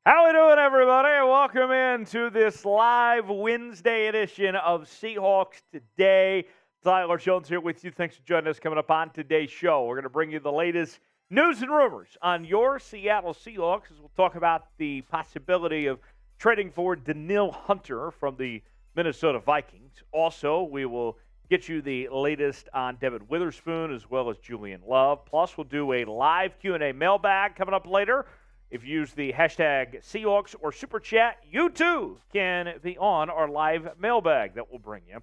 How we doing, everybody? Welcome into this live Wednesday edition of Seahawks Today. Tyler Jones here with you. Thanks for joining us. Coming up on today's show, we're going to bring you the latest news and rumors on your Seattle Seahawks as we'll talk about the possibility of trading for Danielle Hunter from the Minnesota Vikings. Also, we will get you the latest on Devon WItherspoon as well as Julian Love. Plus, we'll do a live Q&A mailbag coming up later. If you use the hashtag Seahawks or Super Chat, you too can be on our live mailbag that we'll bring you.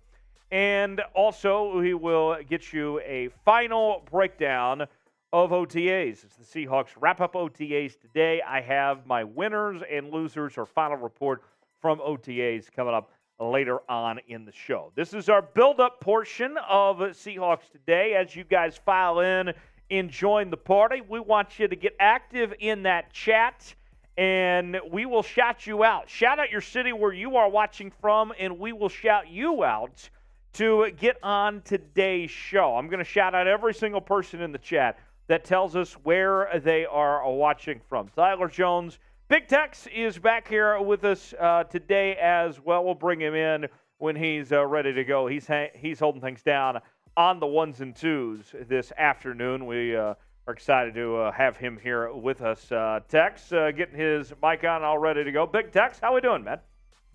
And also, we will get you a final breakdown of OTAs. As the Seahawks wrap up OTAs today, I have my winners and losers or final report from OTAs coming up later on in the show. This is our build-up portion of Seahawks Today. As you guys file in and join the party, we want you to get active in that chat, and we will shout you out. Shout out your city where you are watching from, and we will shout you out to get on today's show. I'm going to shout out every single person in the chat that tells us where they are watching from. Tyler Jones, Big Tex is back here with us today as well. We'll bring him in when he's ready to go. He's holding things down on the ones and twos this afternoon. We are excited to have him here with us. Tex, getting his mic on, all ready to go. Big Tex, how we doing, man?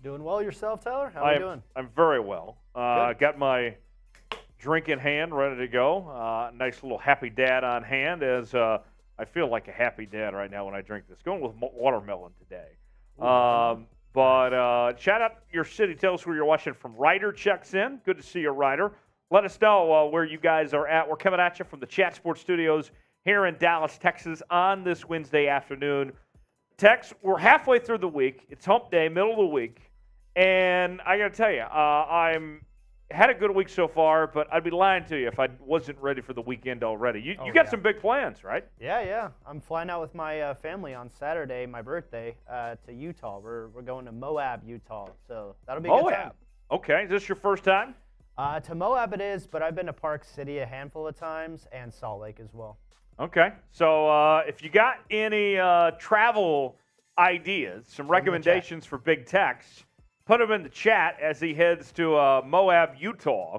Doing well yourself, Tyler? How are you doing? I'm very well. Got my drink in hand, ready to go. Nice little happy dad on hand, as I feel like a happy dad right now when I drink this. Going with watermelon today. But shout out your city. Tell us where you're watching from. Ryder checks in. Good to see you, Ryder. Let us know where you guys are at. We're coming at you from the Chat Sports Studios here in Dallas, Texas on this Wednesday afternoon. Tex, we're halfway through the week. It's hump day, middle of the week. And I got to tell you, I'm had a good week so far, but I'd be lying to you if I wasn't ready for the weekend already. You got some big plans, right? Yeah. I'm flying out with my family on Saturday, my birthday, to Utah. We're going to Moab, Utah. So that'll be a good time. Okay. Is this your first time? To Moab it is, but I've been to Park City a handful of times and Salt Lake as well. Okay. So if you got any travel ideas, some recommendations for Big Tex, put them in the chat as he heads to Moab, Utah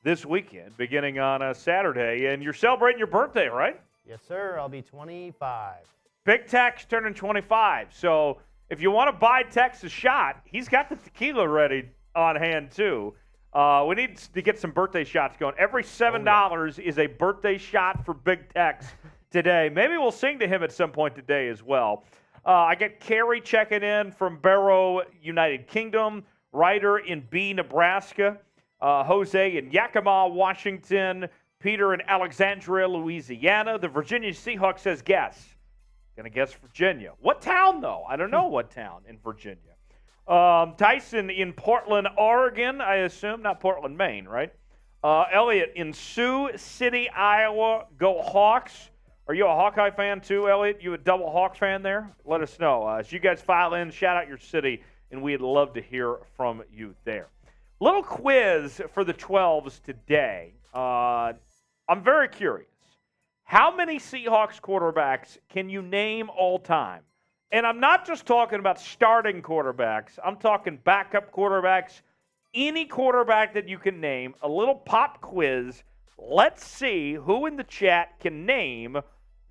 this weekend, beginning on Saturday. And you're celebrating your birthday, right? Yes, sir. I'll be 25. Big Tex turning 25. So if you want to buy Tex a shot, he's got the tequila ready on hand, too. We need to get some birthday shots going. Every $7 is a birthday shot for Big Tex today. Maybe we'll sing to him at some point today as well. I get Carrie checking in from Barrow, United Kingdom. Ryder in B, Nebraska. Jose in Yakima, Washington. Peter in Alexandria, Louisiana. The Virginia Seahawks says guess. Going to guess Virginia. What town, though? I don't know what town in Virginia. Tyson in Portland, Oregon, I assume. Not Portland, Maine, right? Elliot in Sioux City, Iowa. Go Hawks. Are you a Hawkeye fan too, Elliot? You a double Hawks fan there? Let us know. As you guys file in, shout out your city, and we'd love to hear from you there. Little quiz for the 12s today. I'm very curious. How many Seahawks quarterbacks can you name all time? And I'm not just talking about starting quarterbacks. I'm talking backup quarterbacks, any quarterback that you can name. A little pop quiz. Let's see who in the chat can name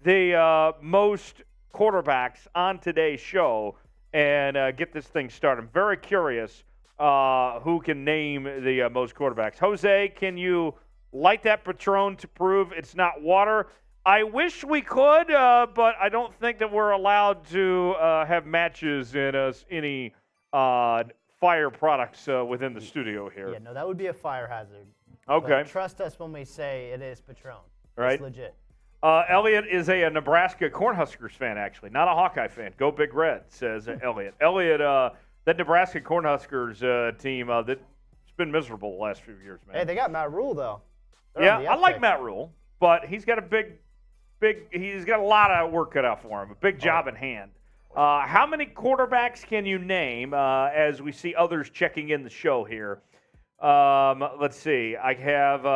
the most quarterbacks on today's show and get this thing started. I'm very curious who can name the most quarterbacks. Jose, can you light that Patron to prove it's not water? I wish we could, but I don't think that we're allowed to have matches in any fire products within the studio here. Yeah, no, that would be a fire hazard. Okay. But trust us when we say it is Patron. Right. It's legit. Elliot is a Nebraska Cornhuskers fan, actually, not a Hawkeye fan. Go Big Red, says Elliot. Elliot, that Nebraska Cornhuskers team, that's been miserable the last few years, man. Hey, they got Matt Rule, though. Yeah, I like Matt Rule, but he's got he's got a lot of work cut out for him, a big job in hand. How many quarterbacks can you name as we see others checking in the show here? Let's see. I have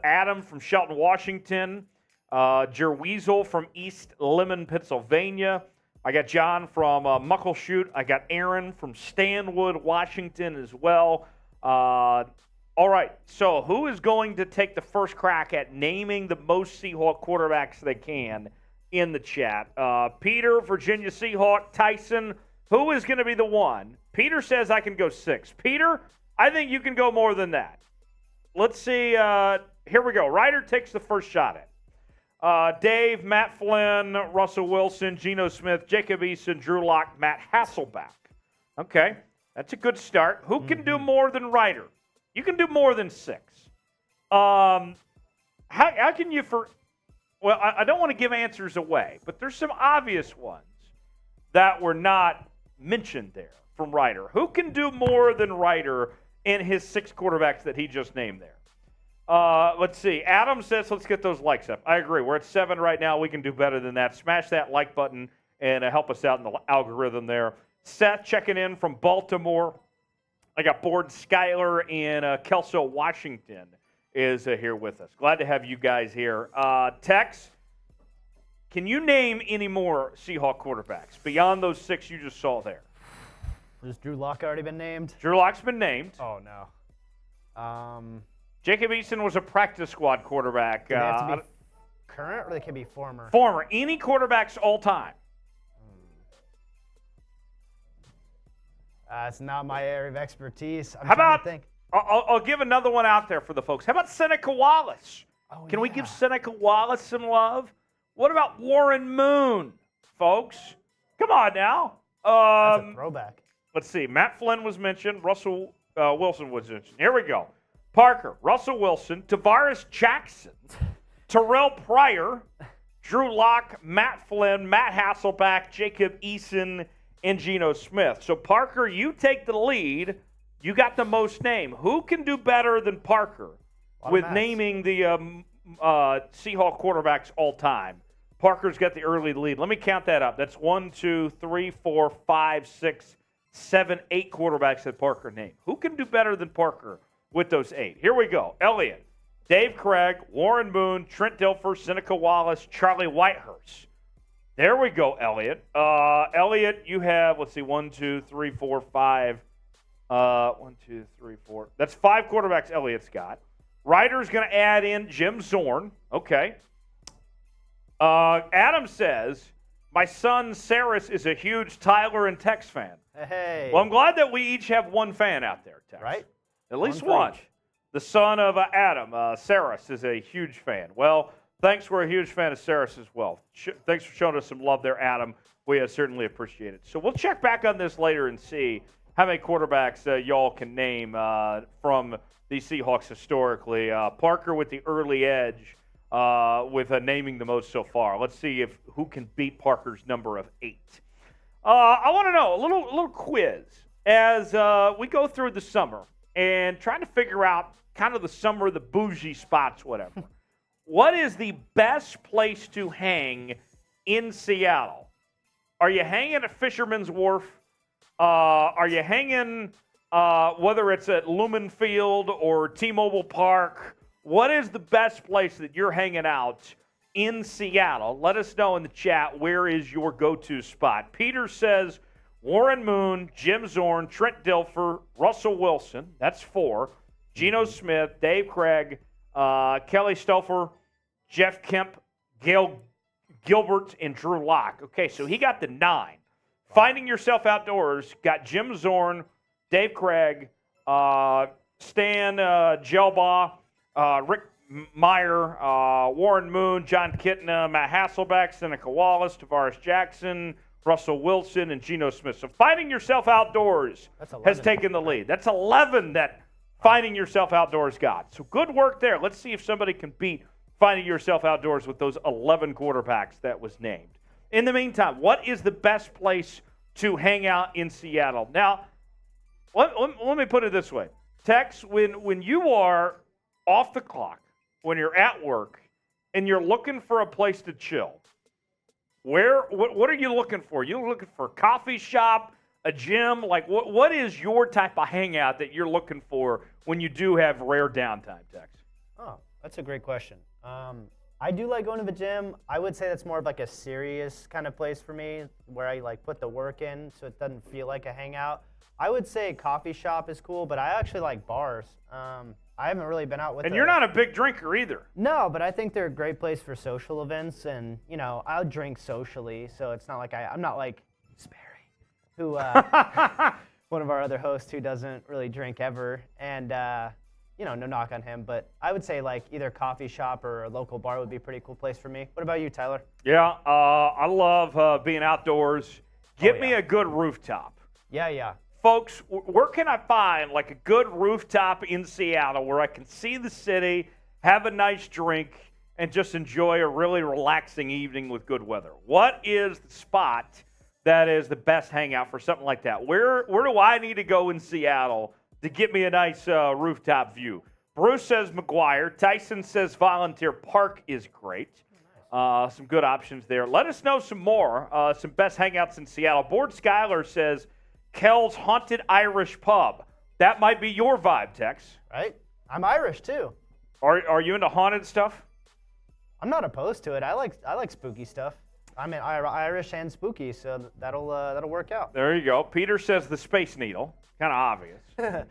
Adam from Shelton, Washington. Jerweasel from East Lemon, Pennsylvania. I got John from Muckleshoot. I got Aaron from Stanwood, Washington as well. All right, so who is going to take the first crack at naming the most Seahawk quarterbacks they can in the chat? Peter, Virginia Seahawk, Tyson, who is going to be the one? Peter says I can go 6. Peter, I think you can go more than that. Let's see. Here we go. Ryder takes the first shot at it. Dave, Matt Flynn, Russell Wilson, Geno Smith, Jacob Eason, Drew Lock, Matt Hasselbeck. Okay, that's a good start. Who can do more than Ryder? You can do more than 6. How can you Well, I don't want to give answers away, but there's some obvious ones that were not mentioned there from Ryder. Who can do more than Ryder in his 6 quarterbacks that he just named there? Let's see. Adam says, let's get those likes up. I agree. We're at 7 right now. We can do better than that. Smash that like button and help us out in the algorithm there. Seth checking in from Baltimore. I got Board Skyler in Kelso, Washington is here with us. Glad to have you guys here. Tex, can you name any more Seahawk quarterbacks beyond those 6 you just saw there? Has Drew Lock already been named? Drew Lock's been named. Oh, no. Jacob Eason was a practice squad quarterback. Do they have to be current or they can be former? Former. Any quarterbacks all time. It's not my area of expertise. How about, I'll give another one out there for the folks. How about Seneca Wallace? Oh, Can we give Seneca Wallace some love? What about Warren Moon, folks? Come on now. That's a throwback. Let's see. Matt Flynn was mentioned. Russell Wilson was mentioned. Here we go. Parker, Russell Wilson, Tavares Jackson, Terrell Pryor, Drew Lock, Matt Flynn, Matt Hasselbeck, Jacob Eason, and Geno Smith. So, Parker, you take the lead. You got the most name. Who can do better than Parker with naming the Seahawk quarterbacks all time? Parker's got the early lead. Let me count that up. That's 1, 2, 3, 4, 5, 6, 7, 8 quarterbacks that Parker named. Who can do better than Parker with those 8? Here we go. Elliott, Dave Craig, Warren Moon, Trent Dilfer, Seneca Wallace, Charlie Whitehurst. There we go, Elliott. Elliott, you have, let's see, 1, 2, 3, 4, 5. 1, 2, 3, 4. That's 5 quarterbacks Elliott's got. Ryder's going to add in Jim Zorn. Okay. Adam says, my son Saris is a huge Tyler and Tex fan. Hey. Well, I'm glad that we each have one fan out there, Tex. Right? At least one. The son of Adam, Saris, is a huge fan. Well, thanks. We're a huge fan of Saris as well. Thanks for showing us some love there, Adam. We certainly appreciate it. So we'll check back on this later and see how many quarterbacks y'all can name from the Seahawks historically. Parker with the early edge with naming the most so far. Let's see who can beat Parker's number of 8. I want to know, a little quiz as we go through the summer and trying to figure out kind of the summer, the bougie spots, whatever. What is the best place to hang in Seattle? Are you hanging at Fisherman's Wharf? Are you hanging, whether it's at Lumen Field or T-Mobile Park? What is the best place that you're hanging out in Seattle? Let us know in the chat, where is your go-to spot? Peter says Warren Moon, Jim Zorn, Trent Dilfer, Russell Wilson. That's 4. Geno Smith, Dave Craig, Kelly Stouffer, Jeff Kemp, Gail Gilbert, and Drew Lock. Okay, so he got the 9. Finding Yourself Outdoors got Jim Zorn, Dave Craig, Stan Gelbaugh, Rick Meyer, Warren Moon, John Kitna, Matt Hasselbeck, Seneca Wallace, Tavares Jackson, Russell Wilson, and Geno Smith. So Finding Yourself Outdoors has taken the lead. That's 11 that Finding Yourself Outdoors got. So good work there. Let's see if somebody can beat Finding Yourself Outdoors with those 11 quarterbacks that was named. In the meantime, what is the best place to hang out in Seattle? Now, let me put it this way. Tex, when you are off the clock, when you're at work, and you're looking for a place to chill, what are you looking for? You're looking for a coffee shop, a gym? Like, what is your type of hangout that you're looking for when you do have rare downtime, Tex? Oh, that's a great question. I do like going to the gym. I would say that's more of like a serious kind of place for me where I like put the work in so it doesn't feel like a hangout. I would say coffee shop is cool, but I actually like bars. I haven't really been out with And you're not a big drinker either. No, but I think they're a great place for social events, and I'll drink socially, so it's not like I'm not like Sperry, who one of our other hosts who doesn't really drink ever, and no knock on him, but I would say like either coffee shop or a local bar would be a pretty cool place for me. What about you, Tyler? Yeah, I love being outdoors. Get me a good rooftop. Yeah. Folks, where can I find like a good rooftop in Seattle where I can see the city, have a nice drink, and just enjoy a really relaxing evening with good weather? What is the spot that is the best hangout for something like that? Where do I need to go in Seattle to get me a nice rooftop view? Bruce says McGuire. Tyson says Volunteer Park is great. Some good options there. Let us know some more, some best hangouts in Seattle. Board Skylar says Kell's Haunted Irish Pub. That might be your vibe, Tex. Right? I'm Irish too. Are you into haunted stuff? I'm not opposed to it. I like spooky stuff. I'm Irish and spooky, so that'll work out. There you go. Peter says the Space Needle. Kind of obvious.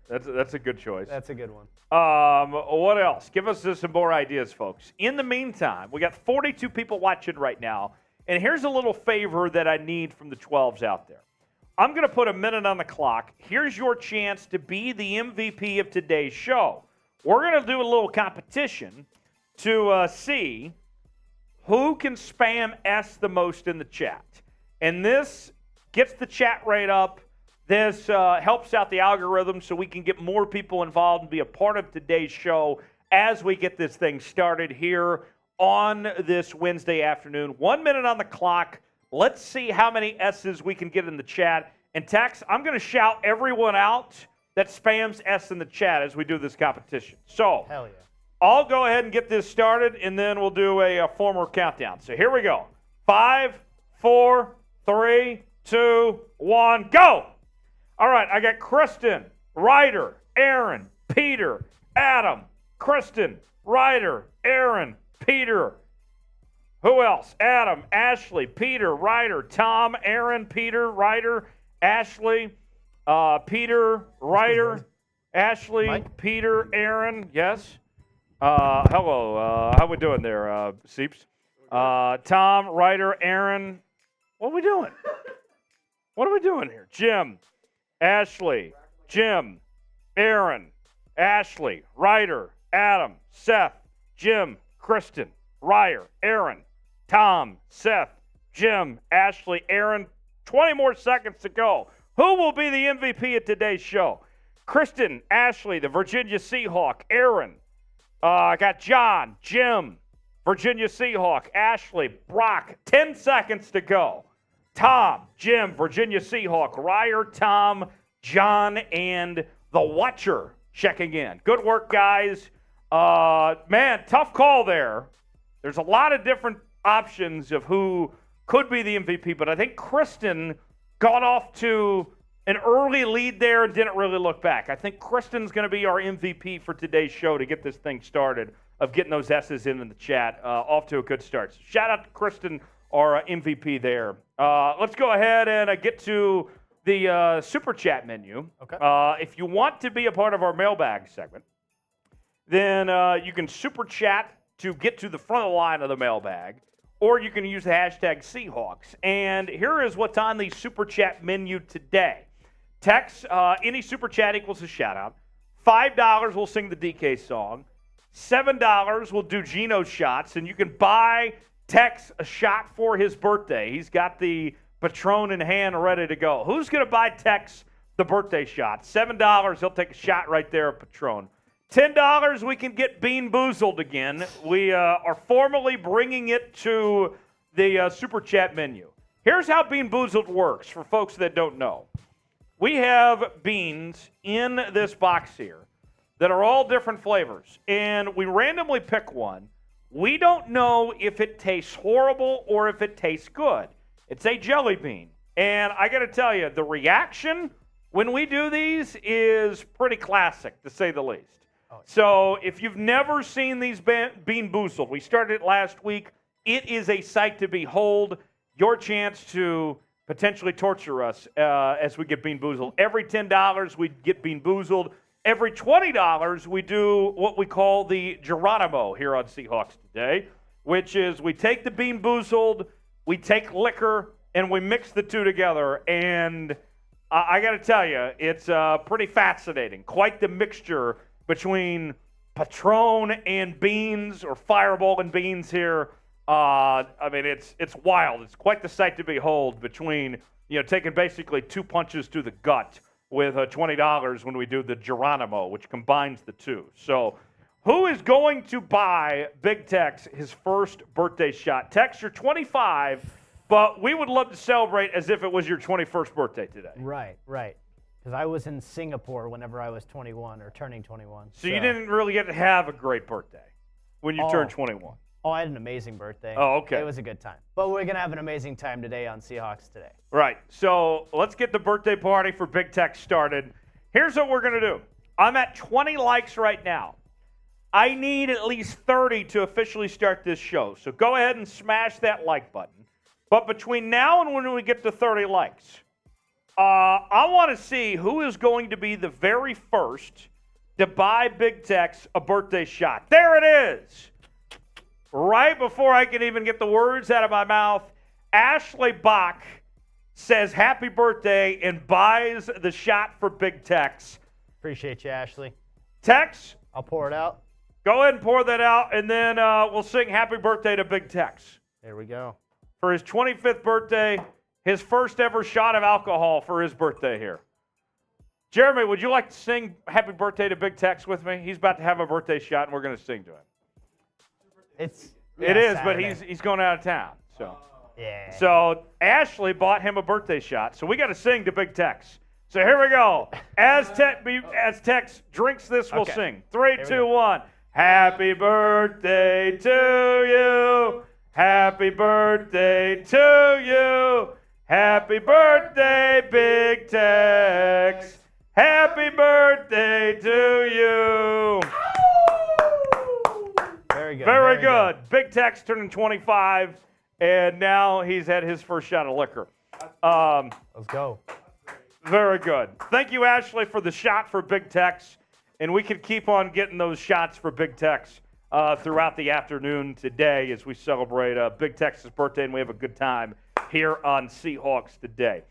That's a good choice. That's a good one. What else? Give us some more ideas, folks. In the meantime, we got 42 people watching right now, and here's a little favor that I need from the 12s out there. I'm going to put a minute on the clock. Here's your chance to be the MVP of today's show. We're going to do a little competition to see who can spam S the most in the chat. And this gets the chat rate up. This helps out the algorithm so we can get more people involved and be a part of today's show as we get this thing started here on this Wednesday afternoon. 1 minute on the clock. Let's see how many S's we can get in the chat. And Tex, I'm going to shout everyone out that spams S in the chat as we do this competition. So Hell yeah. I'll go ahead and get this started, and then we'll do a formal countdown. So here we go. 5, 4, 3, 2, 1, go! All right, I got Kristen, Ryder, Aaron, Peter, Adam, Kristen, Ryder, Aaron, Peter. Who else? Adam, Ashley, Peter, Ryder, Tom, Aaron, Peter, Ryder, Ashley, Peter, Ryder, Ashley, Mike? Peter, Aaron. Yes. Hello. How we doing there, Seeps? Tom, Ryder, Aaron. What are we doing? What are we doing here? Jim, Ashley, Jim, Aaron, Ashley, Ryder, Adam, Seth, Jim, Kristen, Ryer, Aaron, Tom, Seth, Jim, Ashley, Aaron. 20 more seconds to go. Who will be the MVP of today's show? Kristen, Ashley, the Virginia Seahawk, Aaron. I got John, Jim, Virginia Seahawk, Ashley, Brock. 10 seconds to go. Tom, Jim, Virginia Seahawk, Ryer, Tom, John, and the Watcher checking in. Good work, guys. Man, tough call there. There's a lot of different options of who could be the MVP, but I think Kristen got off to an early lead there and didn't really look back. I think Kristen's going to be our MVP for today's show to get this thing started, of getting those S's in the chat, off to a good start. So shout out to Kristen, our MVP there. Let's go ahead and get to the Super Chat menu. Okay. If you want to be a part of our Mailbag segment, then you can Super Chat to get to the front of the line of the Mailbag, or you can use the hashtag Seahawks. And here is what's on the Super Chat menu today. Text, any Super Chat equals a shout-out. $5 will sing the DK song. $7 will do Geno shots, and you can buy Tex a shot for his birthday. He's got the Patron in hand ready to go. Who's going to buy Tex the birthday shot? $7, he'll take a shot right there of Patron. $10, we can get Bean Boozled again. We are formally bringing it to the Super Chat menu. Here's how Bean Boozled works for folks that don't know. We have beans in this box here that are all different flavors, and we randomly pick one. We don't know if it tastes horrible or if it tastes good. It's a jelly bean, and I got to tell you, the reaction when we do these is pretty classic, to say the least. So if you've never seen these Bean Boozled, we started it last week. It is a sight to behold. Your chance to potentially torture us as we get Bean Boozled. Every $10 we get Bean Boozled. Every $20 we do what we call the Geronimo here on Seahawks Today, which is we take the Bean Boozled, we take liquor, and we mix the two together. And I got to tell you, it's pretty fascinating. Quite the mixture between Patron and beans, or Fireball and beans here. I mean, it's wild. It's quite the sight to behold between, taking basically 2 punches to the gut with $20 when we do the Geronimo, which combines the two. So who is going to buy Big Tex his first birthday shot? Tex, you're 25, but we would love to celebrate as if it was your 21st birthday today. Right. Because I was in Singapore whenever I was 21 or turning 21. So you didn't really get to have a great birthday when you turned 21. Oh, I had an amazing birthday. Oh, okay. It was a good time. But we're going to have an amazing time today on Seahawks Today. Right. So let's get the birthday party for Big Tex started. Here's what we're going to do. I'm at 20 likes right now. I need at least 30 to officially start this show. So go ahead and smash that like button. But between now and when we get to 30 likes, I want to see who is going to be the very first to buy Big Tex a birthday shot. There it is. Right before I can even get the words out of my mouth, Ashley Bach says happy birthday and buys the shot for Big Tex. Appreciate you, Ashley. Tex? I'll pour it out. Go ahead and pour that out, and then we'll sing happy birthday to Big Tex. There we go. For his 25th birthday, his first ever shot of alcohol for his birthday here. Jeremy, would you like to sing happy birthday to Big Tex with me? He's about to have a birthday shot, and we're going to sing to him. It is, but he's going out of town. So yeah. So Ashley bought him a birthday shot. So we got to sing to Big Tex. So here we go. As Tex drinks this, we'll sing. 3, 2, 1. Happy birthday to you. Happy birthday to you. Happy birthday, Big Tex. Happy birthday to you. Very good. Big Tex turning 25, and now he's had his first shot of liquor. Let's go. Very good. Thank you, Ashley, for the shot for Big Tex, and we can keep on getting those shots for Big Tex throughout the afternoon today as we celebrate Big Tex's birthday, and we have a good time here on Seahawks Today.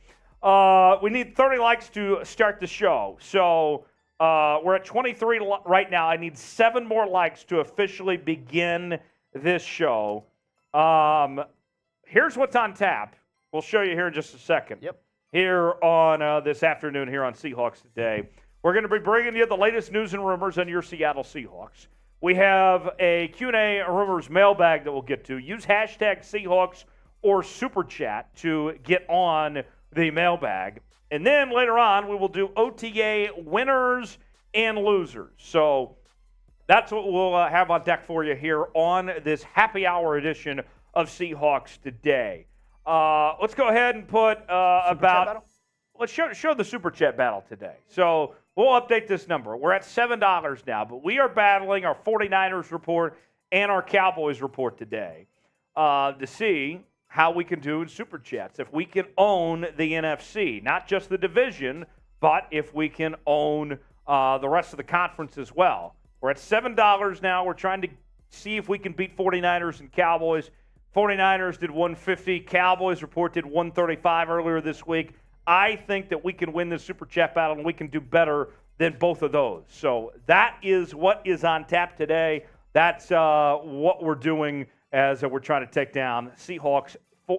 We need 30 likes to start the show, so we're at 23 right now. I need 7 more likes to officially begin this show. Here's what's on tap. We'll show you here in just a second. Yep. Here on this afternoon here on Seahawks Today. We're going to be bringing you the latest news and rumors on your Seattle Seahawks. We have a Q&A rumors mailbag that we'll get to. Use hashtag Seahawks or Super Chat to get on the mailbag. And then later on, we will do OTA winners and losers. So that's what we'll have on deck for you here on this happy hour edition of Seahawks Today. Let's go ahead and put let's show the Super Chat battle today. So we'll update this number. We're at $7 now, but we are battling our 49ers report and our Cowboys report today to see how we can do in Super Chats. If we can own the NFC, not just the division, but if we can own the rest of the conference as well. We're at $7 now. We're trying to see if we can beat 49ers and Cowboys. 49ers did 150. Cowboys report did 135 earlier this week. I think that we can win this Super Chat battle, and we can do better than both of those. So that is what is on tap today. That's what we're doing as we're trying to take down Seahawks,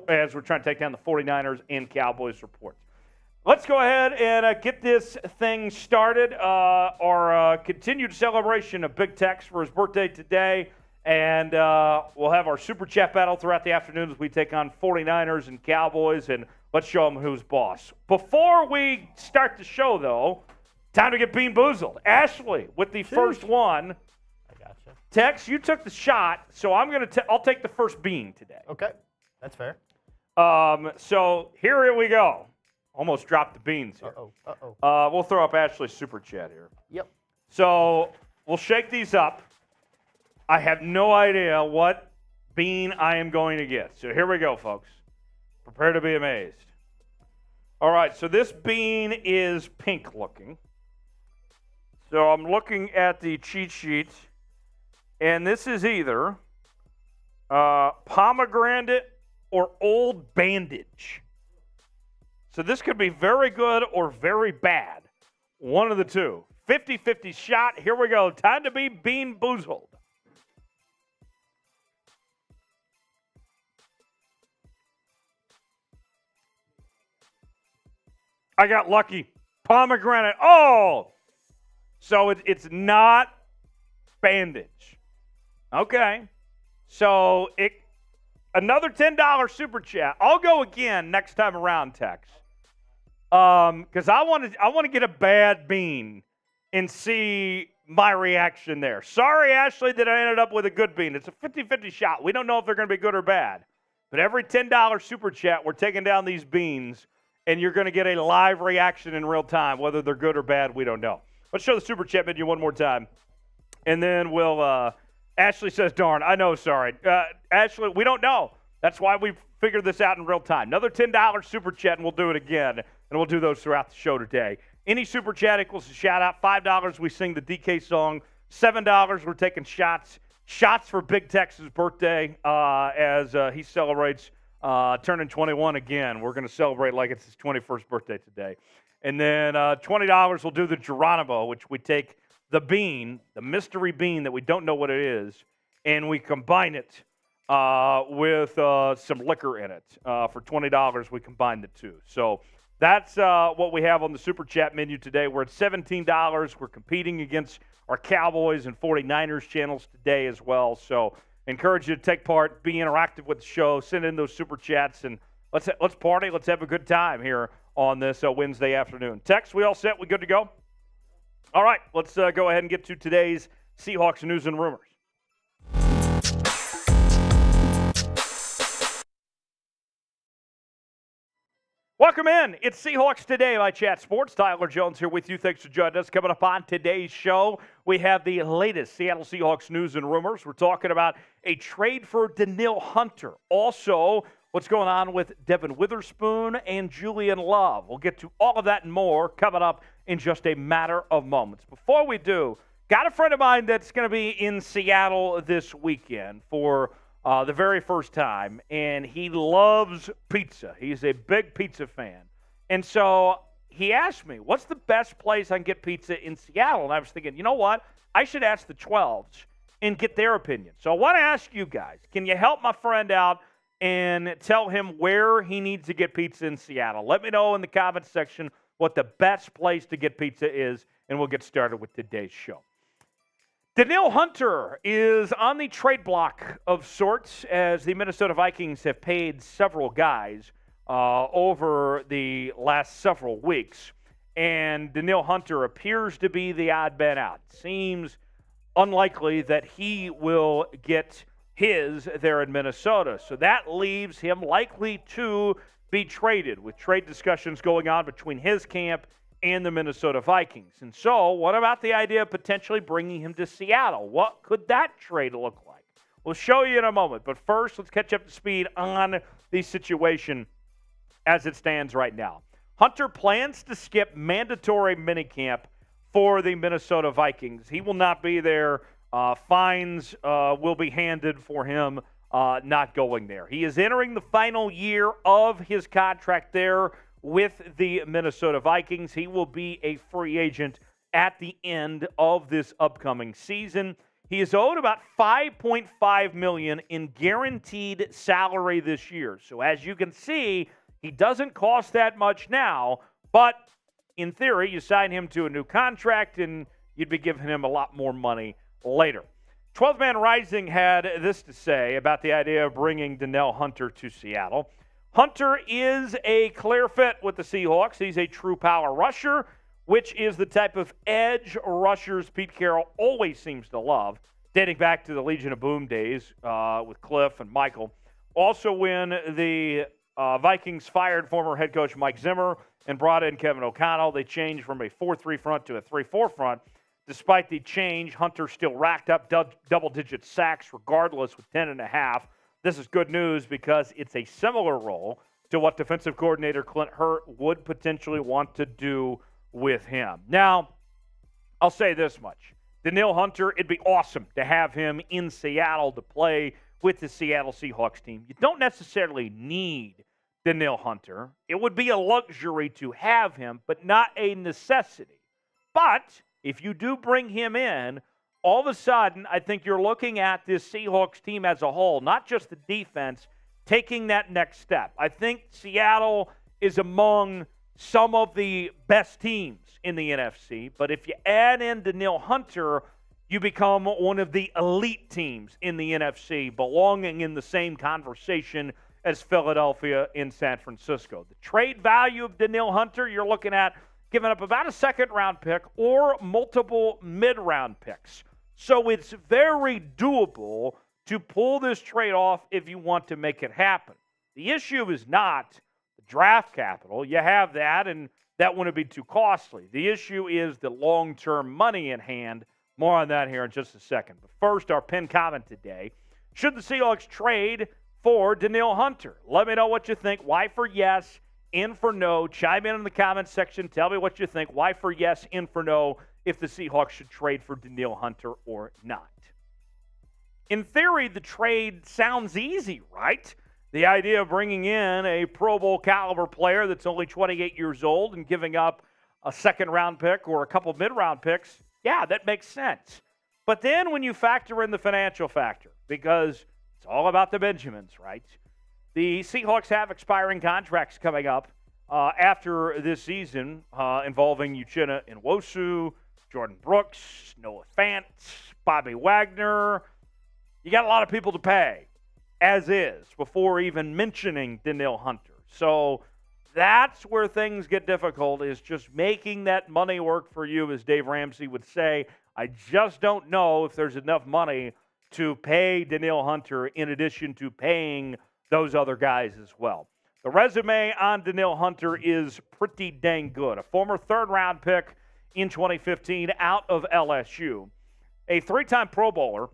as we're trying to take down the 49ers and Cowboys reports. Let's go ahead and get this thing started. Our continued celebration of Big Tex for his birthday today. And we'll have our Super Chat battle throughout the afternoon as we take on 49ers and Cowboys. And let's show them who's boss. Before we start the show, though, time to get Bean Boozled. Ashley with the first one. I gotcha. Tex, you took the shot, so I'll take the first bean today. Okay, that's fair. So here we go. Almost dropped the beans here. Uh-oh. We'll throw up Ashley's Super Chat here. Yep. So we'll shake these up. I have no idea what bean I am going to get. So here we go, folks. Prepare to be amazed. All right, so this bean is pink looking. So I'm looking at the cheat sheet, and this is either pomegranate or Old Bandage. So this could be very good or very bad. One of the two. 50-50 shot. Here we go. Time to be bean boozled. I got lucky. Pomegranate. Oh! So it's not Bandage. Okay. So another $10 super chat. I'll go again next time around, Tex. Because I want to get a bad bean and see my reaction there. Sorry, Ashley, that I ended up with a good bean. It's a 50-50 shot. We don't know if they're going to be good or bad. But every $10 super chat, we're taking down these beans, and you're going to get a live reaction in real time. Whether they're good or bad, we don't know. Let's show the super chat menu one more time. And then we'll Ashley says, darn, I know, sorry. Ashley, we don't know. That's why we figured this out in real time. Another $10 super chat, and we'll do it again. And we'll do those throughout the show today. Any super chat equals a shout-out. $5, we sing the DK song. $7, we're taking shots. Shots for Big Tex's birthday as he celebrates turning 21 again. We're going to celebrate like it's his 21st birthday today. And then $20, we'll do the Geronimo, which we take the bean, the mystery bean that we don't know what it is, and we combine it with some liquor in it. For $20, we combine the two. So that's what we have on the Super Chat menu today. We're at $17. We're competing against our Cowboys and 49ers channels today as well. So encourage you to take part, be interactive with the show, send in those Super Chats, and let's party. Let's have a good time here on this Wednesday afternoon. Tex, we all set? We good to go? All right, let's go ahead and get to today's Seahawks news and rumors. Welcome in. It's Seahawks Today by Chat Sports. Tyler Jones here with you. Thanks for joining us. Coming up on today's show, we have the latest Seattle Seahawks news and rumors. We're talking about a trade for Danielle Hunter. Also, what's going on with Devon WItherspoon and Julian Love. We'll get to all of that and more coming up in just a matter of moments. Before we do, got a friend of mine that's going to be in Seattle this weekend for the very first time, and he loves pizza. He's a big pizza fan. And so he asked me, what's the best place I can get pizza in Seattle? And I was thinking, you know what? I should ask the 12s and get their opinion. So I want to ask you guys, can you help my friend out and tell him where he needs to get pizza in Seattle? Let me know in the comments section what the best place to get pizza is, and we'll get started with today's show. Danielle Hunter is on the trade block of sorts as the Minnesota Vikings have paid several guys over the last several weeks. And Danielle Hunter appears to be the odd man out. Seems unlikely that he will get his there in Minnesota. So that leaves him likely to be traded, with trade discussions going on between his camp and the Minnesota Vikings. And so what about the idea of potentially bringing him to Seattle? What could that trade look like? We'll show you in a moment. But first, let's catch up to speed on the situation as it stands right now. Hunter plans to skip mandatory minicamp for the Minnesota Vikings. He will not be there. Fines will be handed for him not going there. He is entering the final year of his contract there with the Minnesota Vikings. He will be a free agent at the end of this upcoming season. He is owed about $5.5 million in guaranteed salary this year. So as you can see, he doesn't cost that much now, but in theory, you sign him to a new contract and you'd be giving him a lot more money later. 12th Man Rising had this to say about the idea of bringing Danielle Hunter to Seattle. Hunter is a clear fit with the Seahawks. He's a true power rusher, which is the type of edge rushers Pete Carroll always seems to love, dating back to the Legion of Boom days with Cliff and Michael. Also, when the Vikings fired former head coach Mike Zimmer and brought in Kevin O'Connell, they changed from a 4-3 front to a 3-4 front. Despite the change, Hunter still racked up double-digit sacks regardless with 10.5. This is good news because it's a similar role to what defensive coordinator Clint Hurt would potentially want to do with him. Now, I'll say this much. Danielle Hunter, it'd be awesome to have him in Seattle to play with the Seattle Seahawks team. You don't necessarily need Danielle Hunter. It would be a luxury to have him, but not a necessity. But if you do bring him in, all of a sudden, I think you're looking at this Seahawks team as a whole, not just the defense, taking that next step. I think Seattle is among some of the best teams in the NFC, but if you add in Danielle Hunter, you become one of the elite teams in the NFC, belonging in the same conversation as Philadelphia and San Francisco. The trade value of Danielle Hunter, you're looking at giving up about a second-round pick or multiple mid-round picks. So it's very doable to pull this trade off if you want to make it happen. The issue is not the draft capital. You have that, and that wouldn't be too costly. The issue is the long-term money in hand. More on that here in just a second. But first, our pinned comment today. Should the Seahawks trade for Danielle Hunter? Let me know what you think. Y for yes, in for no. Chime in the comments section. Tell me what you think. Y for yes, in for no, if the Seahawks should trade for Danielle Hunter or not. In theory, the trade sounds easy, right? The idea of bringing in a Pro Bowl caliber player that's only 28 years old and giving up a second-round pick or a couple mid-round picks, yeah, that makes sense. But then when you factor in the financial factor, because it's all about the Benjamins, right? The Seahawks have expiring contracts coming up after this season involving Uchenna Nwosu, Jordan Brooks, Noah Fant, Bobby Wagner. You got a lot of people to pay, as is, before even mentioning Danielle Hunter. So that's where things get difficult, is just making that money work for you, as Dave Ramsey would say. I just don't know if there's enough money to pay Danielle Hunter in addition to paying those other guys as well. The resume on Danielle Hunter is pretty dang good. A former third-round pick in 2015 out of LSU. A three-time Pro Bowler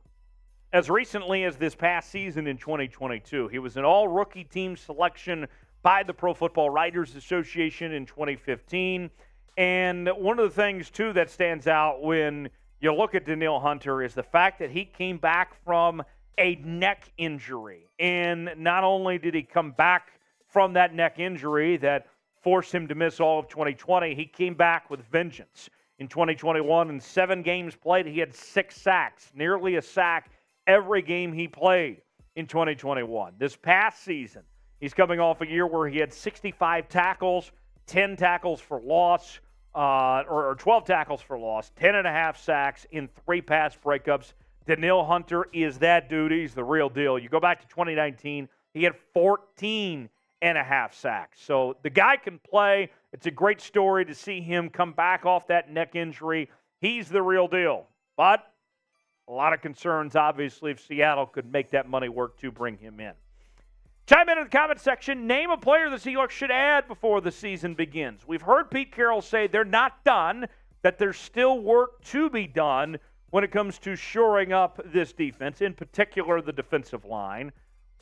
as recently as this past season in 2022. He was an all-rookie team selection by the Pro Football Writers Association in 2015. And one of the things, too, that stands out when you look at Danielle Hunter is the fact that he came back from a neck injury. And not only did he come back from that neck injury that forced him to miss all of 2020, he came back with vengeance. In 2021, in 7 games played, he had 6 sacks, nearly a sack every game he played in 2021. This past season, he's coming off a year where he had 65 tackles, 10 tackles for loss, or 12 tackles for loss, 10.5 sacks in 3 pass breakups. Danielle Hunter is that dude. He's the real deal. You go back to 2019, he had 14.5 sacks. So the guy can play. It's a great story to see him come back off that neck injury. He's the real deal. But a lot of concerns, obviously, if Seattle could make that money work to bring him in. Chime in the comment section. Name a player the Seahawks should add before the season begins. We've heard Pete Carroll say they're not done, that there's still work to be done when it comes to shoring up this defense, in particular the defensive line.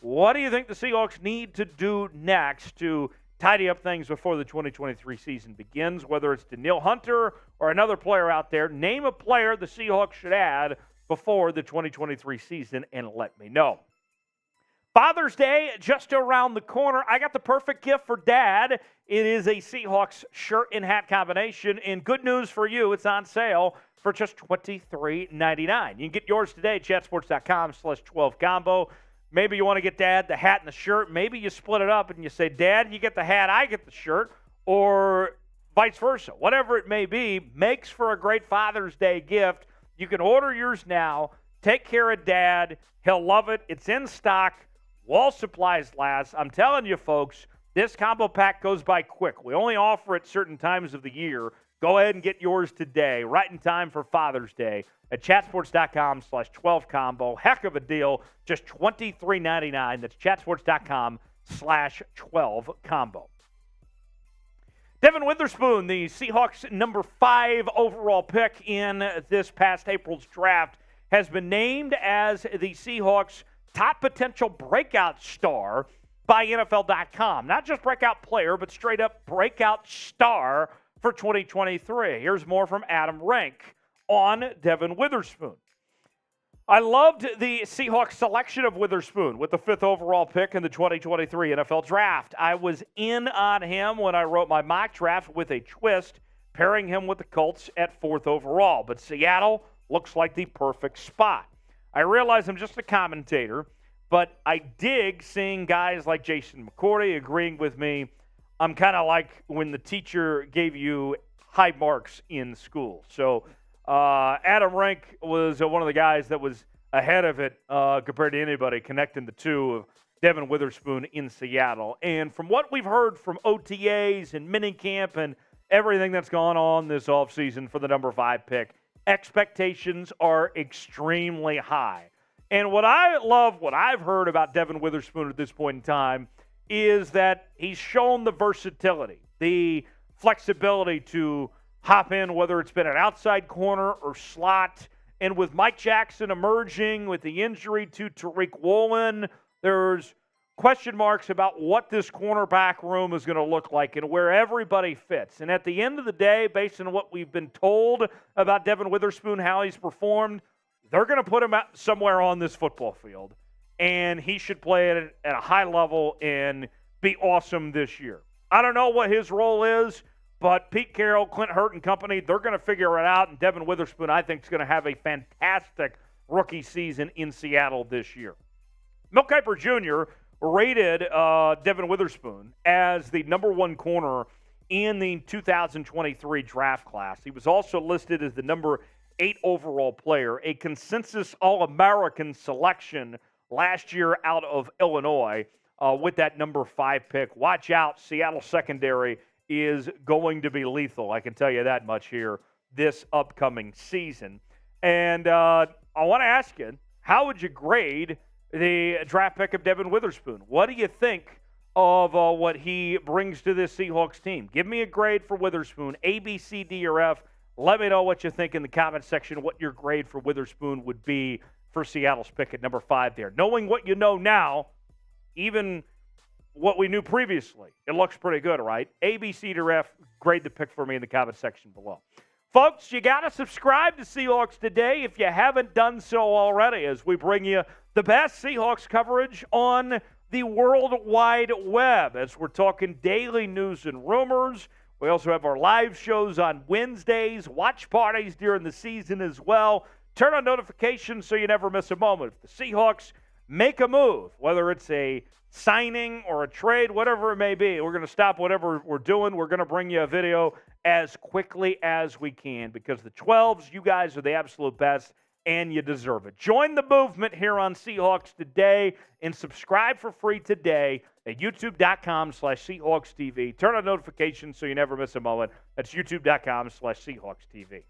What do you think the Seahawks need to do next to tidy up things before the 2023 season begins? Whether it's Danielle Hunter or another player out there, name a player the Seahawks should add before the 2023 season and let me know. Father's Day just around the corner. I got the perfect gift for Dad. It is a Seahawks shirt and hat combination, and good news for you, it's on sale for just $23.99. You can get yours today at chatsports.com/12combo. Maybe you want to get Dad the hat and the shirt. Maybe you split it up and you say, Dad, you get the hat, I get the shirt, or vice versa. Whatever it may be, makes for a great Father's Day gift. You can order yours now. Take care of Dad. He'll love it. It's in stock. While supplies last. I'm telling you, folks, this combo pack goes by quick. We only offer it certain times of the year. Go ahead and get yours today, right in time for Father's Day at chatsports.com/12combo. Heck of a deal, just $23.99. That's chatsports.com/12combo. Devon Witherspoon, the Seahawks' number 5 overall pick in this past April's draft, has been named as the Seahawks' top potential breakout star by NFL.com. Not just breakout player, but straight up breakout star for 2023. Here's more from Adam Rank on Devon Witherspoon. I loved the Seahawks selection of Witherspoon with the 5th overall pick in the 2023 NFL Draft. I was in on him when I wrote my mock draft with a twist, pairing him with the Colts at 4th overall. But Seattle looks like the perfect spot. I realize I'm just a commentator, but I dig seeing guys like Jason McCourty agreeing with me. I'm kind of like when the teacher gave you high marks in school. So Adam Rank was one of the guys that was ahead of it compared to anybody connecting the two of Devon Witherspoon in Seattle. And from what we've heard from OTAs and minicamp and everything that's gone on this offseason for the number 5 pick, expectations are extremely high. And what I've heard about Devon Witherspoon at this point in time is that he's shown the versatility, the flexibility to hop in, whether it's been an outside corner or slot. And with Mike Jackson emerging with the injury to Tariq Woolen, there's question marks about what this cornerback room is going to look like and where everybody fits. And at the end of the day, based on what we've been told about Devon Witherspoon, how he's performed, they're going to put him out somewhere on this football field. And he should play at a high level and be awesome this year. I don't know what his role is, but Pete Carroll, Clint Hurt and company, they're going to figure it out. And Devon Witherspoon, I think, is going to have a fantastic rookie season in Seattle this year. Mel Kiper Jr. rated Devon Witherspoon as the number 1 corner in the 2023 draft class. He was also listed as the number 8 overall player, a consensus All-American selection last year out of Illinois with that number 5 pick. Watch out, Seattle secondary is going to be lethal. I can tell you that much here this upcoming season. And I want to ask you, how would you grade the draft pick of Devon Witherspoon? What do you think of what he brings to this Seahawks team? Give me a grade for Witherspoon, A, B, C, D, or F. Let me know what you think in the comment section, what your grade for Witherspoon would be for Seattle's pick at number 5 there. Knowing what you know now, even what we knew previously, it looks pretty good, right? A, B, C, or F, grade the pick for me in the comment section below. Folks, you got to subscribe to Seahawks Today if you haven't done so already, as we bring you the best Seahawks coverage on the World Wide Web, as we're talking daily news and rumors. We also have our live shows on Wednesdays, watch parties during the season as well. Turn on notifications so you never miss a moment. If the Seahawks make a move, whether it's a signing or a trade, whatever it may be, we're going to stop whatever we're doing. We're going to bring you a video as quickly as we can because the 12s, you guys are the absolute best, and you deserve it. Join the movement here on Seahawks Today and subscribe for free today at youtube.com/SeahawksTV. Turn on notifications so you never miss a moment. That's youtube.com/SeahawksTV.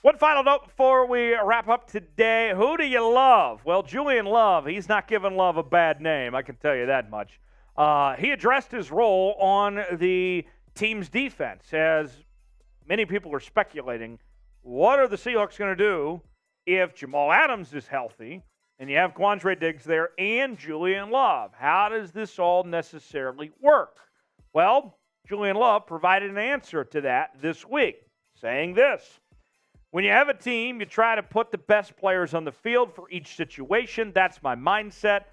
One final note before we wrap up today. Who do you love? Well, Julian Love, he's not giving Love a bad name, I can tell you that much. He addressed his role on the team's defense, as many people are speculating, what are the Seahawks going to do if Jamal Adams is healthy and you have Quandre Diggs there and Julian Love? How does this all necessarily work? Well, Julian Love provided an answer to that this week, saying this: when you have a team, you try to put the best players on the field for each situation. That's my mindset.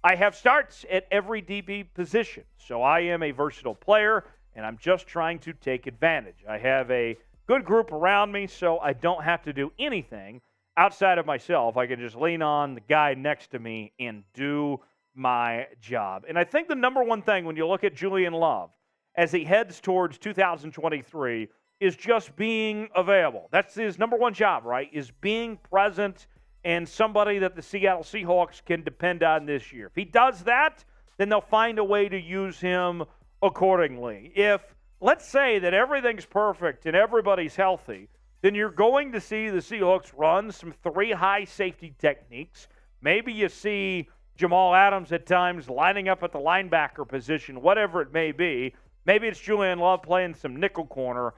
I have starts at every DB position, so I am a versatile player, and I'm just trying to take advantage. I have a good group around me, so I don't have to do anything outside of myself. I can just lean on the guy next to me and do my job. And I think the number one thing when you look at Julian Love as he heads towards 2023 is just being available. That's his number one job, right? Is being present and somebody that the Seattle Seahawks can depend on this year. If he does that, then they'll find a way to use him accordingly. If, let's say that everything's perfect and everybody's healthy, then you're going to see the Seahawks run some 3 high safety techniques. Maybe you see Jamal Adams at times lining up at the linebacker position, whatever it may be. Maybe it's Julian Love playing some nickel corner.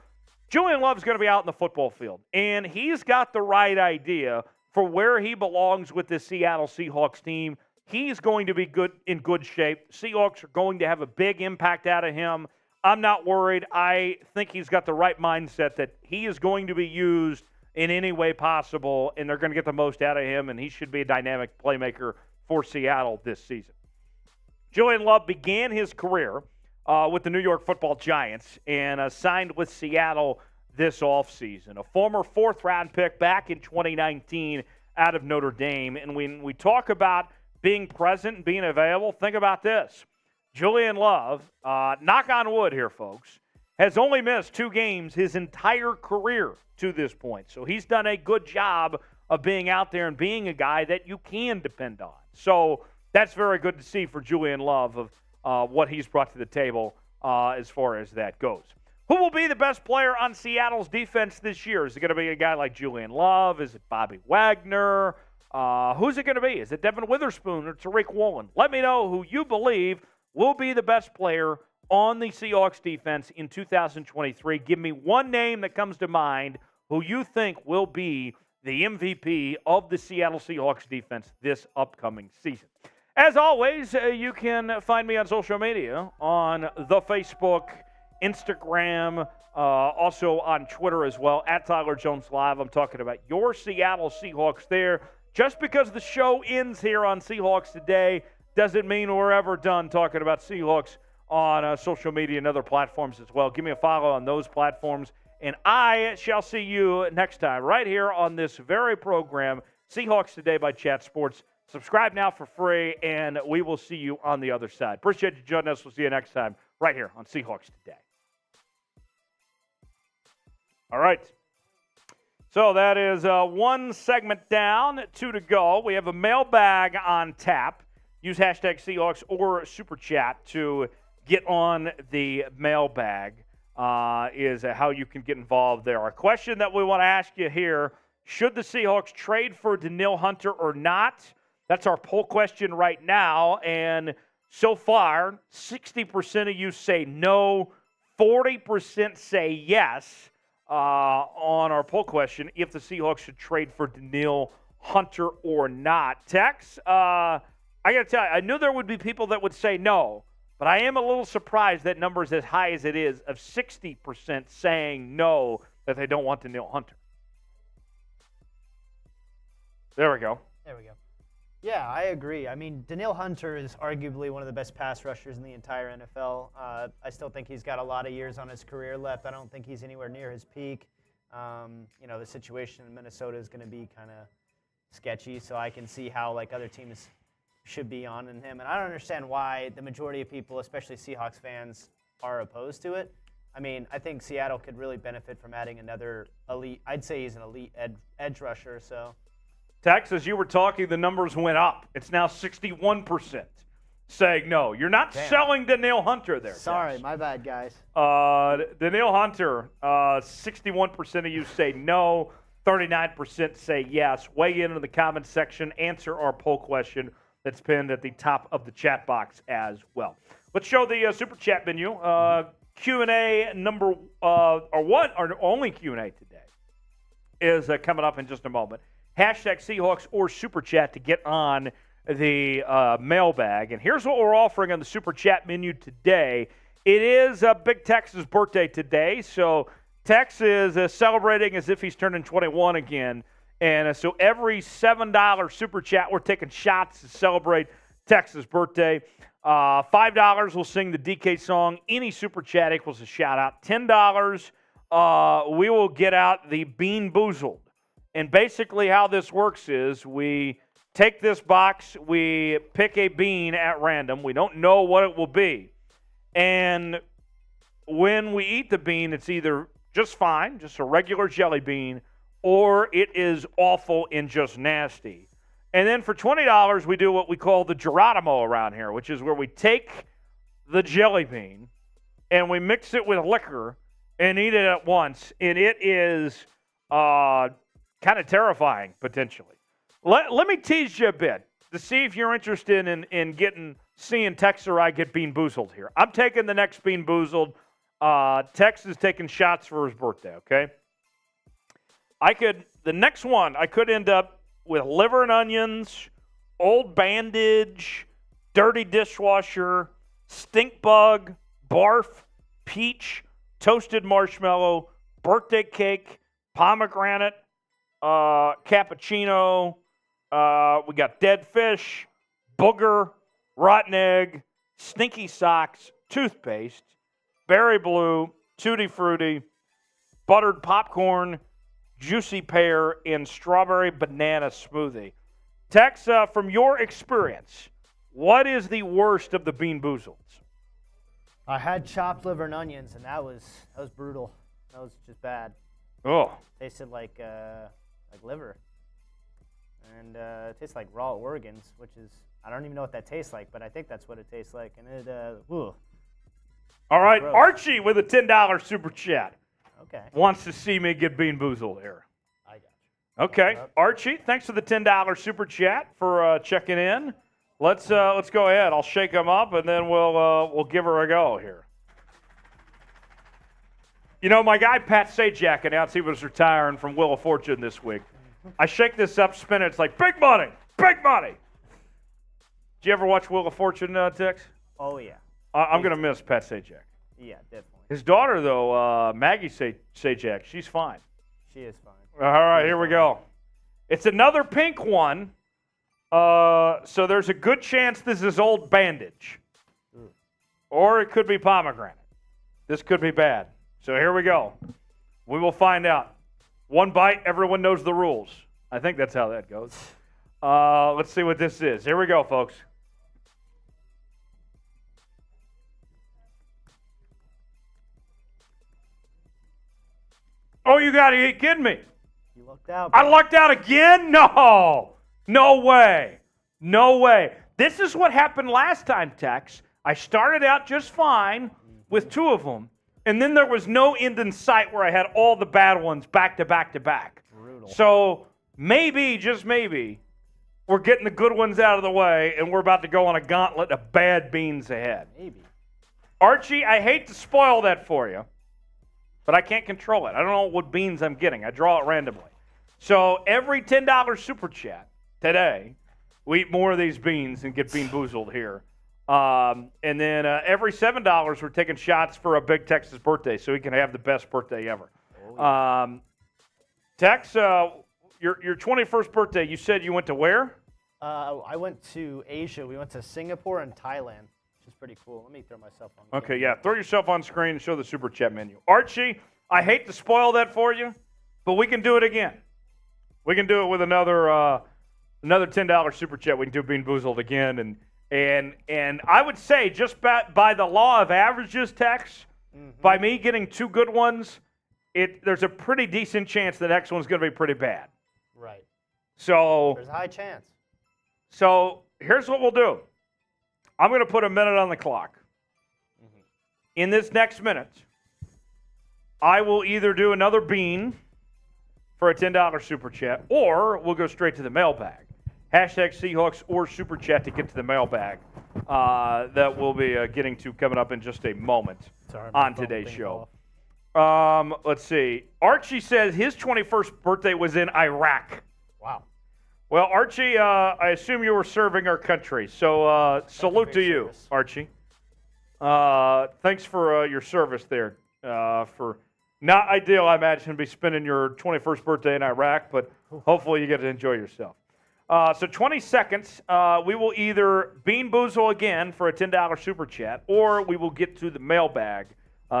Julian Love's going to be out in the football field, and he's got the right idea for where he belongs with this Seattle Seahawks team. He's going to be in good shape. Seahawks are going to have a big impact out of him. I'm not worried. I think he's got the right mindset that he is going to be used in any way possible, and they're going to get the most out of him, and he should be a dynamic playmaker for Seattle this season. Julian Love began his career with the New York Football Giants and signed with Seattle this offseason. A former fourth-round pick back in 2019 out of Notre Dame. And when we talk about being present and being available, think about this. Julian Love, knock on wood here, folks, has only missed 2 games his entire career to this point. So he's done a good job of being out there and being a guy that you can depend on. So that's very good to see for Julian Love of what he's brought to the table as far as that goes. Who will be the best player on Seattle's defense this year? Is it going to be a guy like Julian Love? Is it Bobby Wagner? Who's it going to be? Is it Devon Witherspoon or Tariq Woolen? Let me know who you believe will be the best player on the Seahawks defense in 2023. Give me one name that comes to mind who you think will be the MVP of the Seattle Seahawks defense this upcoming season. As always, you can find me on social media on the Facebook, Instagram, also on Twitter as well, at Tyler Jones Live. I'm talking about your Seattle Seahawks there. Just because the show ends here on Seahawks Today doesn't mean we're ever done talking about Seahawks on social media and other platforms as well. Give me a follow on those platforms, and I shall see you next time right here on this very program, Seahawks Today by Chat Sports. Subscribe now for free, and we will see you on the other side. Appreciate you joining us. We'll see you next time right here on Seahawks Today. All right. So that is one segment down, 2 to go. We have a mailbag on tap. Use hashtag Seahawks or Super Chat to get on the mailbag is how you can get involved there. A question that we want to ask you here, should the Seahawks trade for Danielle Hunter or not? That's our poll question right now, and so far, 60% of you say no, 40% say yes on our poll question if the Seahawks should trade for Danielle Hunter or not. Tex, I got to tell you, I knew there would be people that would say no, but I am a little surprised that number is as high as it is of 60% saying no, that they don't want Danielle Hunter. There we go. There we go. Yeah, I agree. I mean, Danielle Hunter is arguably one of the best pass rushers in the entire NFL. I still think he's got a lot of years on his career left. I don't think he's anywhere near his peak. The situation in Minnesota is going to be kind of sketchy, so I can see how other teams should be on in him. And I don't understand why the majority of people, especially Seahawks fans, are opposed to it. I mean, I think Seattle could really benefit from adding another elite. I'd say he's an elite edge rusher, so. Tex, as you were talking, the numbers went up. It's now 61% saying no. You're not selling Danielle Hunter there. Sorry, Tex. my bad, guys. Danielle Hunter, 61% of you say no, 39% say yes. Weigh in the comments section. Answer our poll question that's pinned at the top of the chat box as well. Let's show the Super Chat menu. Q&A number, our only Q&A today is coming up in just a moment. Hashtag Seahawks or Super Chat to get on the mailbag. And here's what we're offering on the Super Chat menu today. It is Big Tex's birthday today, so Tex is celebrating as if he's turning 21 again. And so every $7 Super Chat, we're taking shots to celebrate Tex's birthday. $5 will sing the DK song. Any Super Chat equals a shout-out. $10, we will get out the Bean Boozled. And basically how this works is we take this box, we pick a bean at random. We don't know what it will be. And when we eat the bean, it's either just fine, just a regular jelly bean, or it is awful and just nasty. And then for $20, we do what we call the Geronimo around here, which is where we take the jelly bean and we mix it with liquor and eat it at once. And it is kind of terrifying, potentially. Let me tease you a bit to see if you're interested in getting seeing Tex or I get Bean Boozled here. I'm taking the next Bean Boozled. Tex is taking shots for his birthday, okay? The next one, I could end up with liver and onions, old bandage, dirty dishwasher, stink bug, barf, peach, toasted marshmallow, birthday cake, pomegranate, cappuccino. We got dead fish, booger, rotten egg, stinky socks, toothpaste, berry blue, tutti frutti, buttered popcorn, juicy pear, and strawberry banana smoothie. Tex, from your experience, what is the worst of the Bean Boozleds? I had chopped liver and onions, and that was brutal. That was just bad. Oh. Tasted like liver. And it tastes like raw organs, which is, I don't even know what that tastes like, but I think that's what it tastes like. And it, ooh. All right, Gross. Archie with a $10 super chat. Okay. Wants to see me get Bean Boozled here. I got you. Okay, Archie, thanks for the $10 super chat for checking in. Let's go ahead. I'll shake them up, and then we'll give her a go here. You know, my guy Pat Sajak announced he was retiring from Wheel of Fortune this week. I shake this up, spin it. It's like big money, big money. Did you ever watch Wheel of Fortune, Tex? Oh yeah. I'm gonna miss Pat Sajak. Yeah, definitely. His daughter, though, Maggie Sajak, she's fine. She is fine. All right, here we go. It's another pink one. So there's a good chance this is old bandage. Or it could be pomegranate. This could be bad. So here we go. We will find out. One bite, everyone knows the rules. I think that's how that goes. Let's see what this is. Here we go, folks. Oh, you got to be kidding me. You lucked out. I lucked out again? No. No way. No way. This is what happened last time, Tex. I started out just fine with two of them, and then there was no end in sight where I had all the bad ones back to back to back. Brutal. So maybe, just maybe, we're getting the good ones out of the way, and we're about to go on a gauntlet of bad beans ahead. Maybe. Archie, I hate to spoil that for you, but I can't control it. I don't know what beans I'm getting. I draw it randomly. So every $10 super chat today, we eat more of these beans and get Bean Boozled here. And then every $7, we're taking shots for a big Texas birthday so he can have the best birthday ever. Oh, yeah. Tex, your 21st birthday, you said you went to where? I went to Asia. We went to Singapore and Thailand, which is pretty cool. Let me throw myself on. Okay, yeah. Throw yourself on screen and show the super chat menu. Archie, I hate to spoil that for you, but we can do it again. We can do it with another $10 super chat. We can do Bean Boozled again, and I would say just by the law of averages, Tex, by me getting two good ones, there's a pretty decent chance the next one's going to be pretty bad. Right. So there's a high chance. So here's what we'll do. I'm going to put a minute on the clock. In this next minute, I will either do another bean for a $10 super chat, or we'll go straight to the mailbag. Hashtag Seahawks or super chat to get to the mailbag that we'll be getting to coming up in just a moment on today's show. Let's see. Archie says his 21st birthday was in Iraq. Wow. Well, Archie, I assume you were serving our country, so salute to you, Archie. Thanks for your service there. For not ideal, I imagine, to be spending your 21st birthday in Iraq, but hopefully you get to enjoy yourself. So 20 seconds, we will either Bean Boozle again for a $10 super chat, or we will get to the mailbag,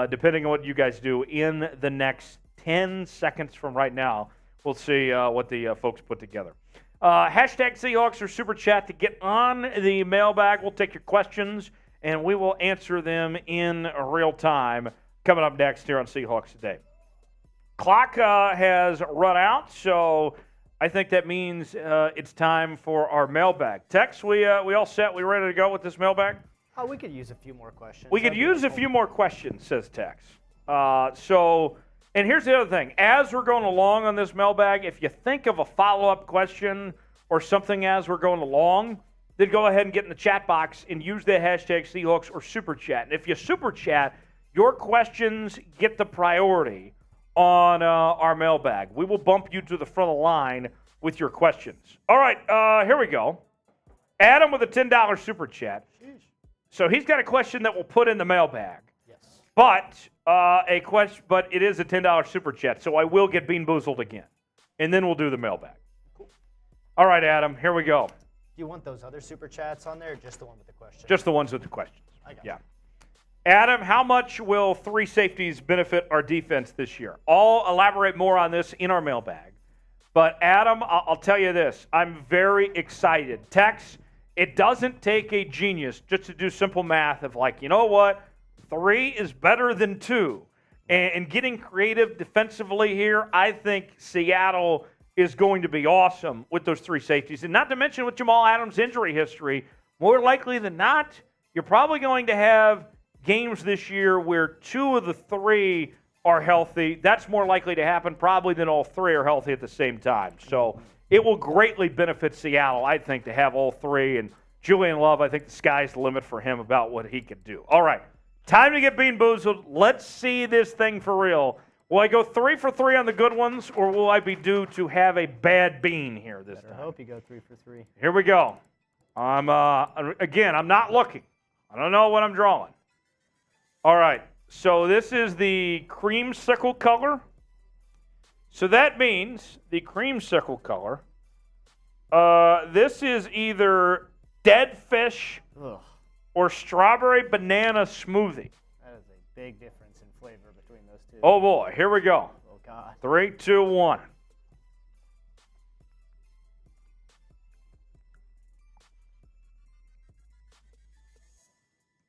depending on what you guys do in the next 10 seconds from right now. We'll see what the folks put together. Hashtag Seahawks or super chat to get on the mailbag. We'll take your questions, and we will answer them in real time coming up next here on Seahawks Today. Clock has run out, so I think that means it's time for our mailbag. Tex, we all set? We ready to go with this mailbag? Oh, we could use a few more questions. We could use a few more questions, says Tex. And here's the other thing. As we're going along on this mailbag, if you think of a follow-up question or something as we're going along, then go ahead and get in the chat box and use the hashtag Seahawks or Super Chat. And if you Super Chat, your questions get the priority on our mailbag. We will bump you to the front of the line with your questions. All right, here we go. Adam with a $10 Super Chat. So he's got a question that we'll put in the mailbag. Yes. But but it is a $10 Super Chat, so I will get Bean Boozled again. And then we'll do the mailbag. Cool. All right, Adam, here we go. Do you want those other Super Chats on there or just the one with the question? Just the ones with the questions. I got Yeah. you. Adam, how much will 3 safeties benefit our defense this year? I'll elaborate more on this in our mailbag. But, Adam, I'll tell you this. I'm very excited. Tex, it doesn't take a genius just to do simple math of like, you know what? 3 is better than 2. And getting creative defensively here, I think Seattle is going to be awesome with those 3 safeties. And not to mention with Jamal Adams' injury history, more likely than not, you're probably going to have games this year where 2 of the 3 are healthy. That's more likely to happen probably than all 3 are healthy at the same time. So it will greatly benefit Seattle, I think, to have all 3. And Julian Love, I think the sky's the limit for him about what he could do. All right, time to get Bean Boozled. Let's see this thing for real. Will I go 3 for 3 on the good ones, or will I be due to have a bad bean here this time? I hope you go 3 for 3. Here we go. I'm not looking. I don't know what I'm drawing. All right, so this is the creamsicle color. So that means the creamsicle color, this is either dead fish or strawberry banana smoothie. That is a big difference in flavor between those two. Oh, boy, here we go. Oh, God. 3, 2, 1.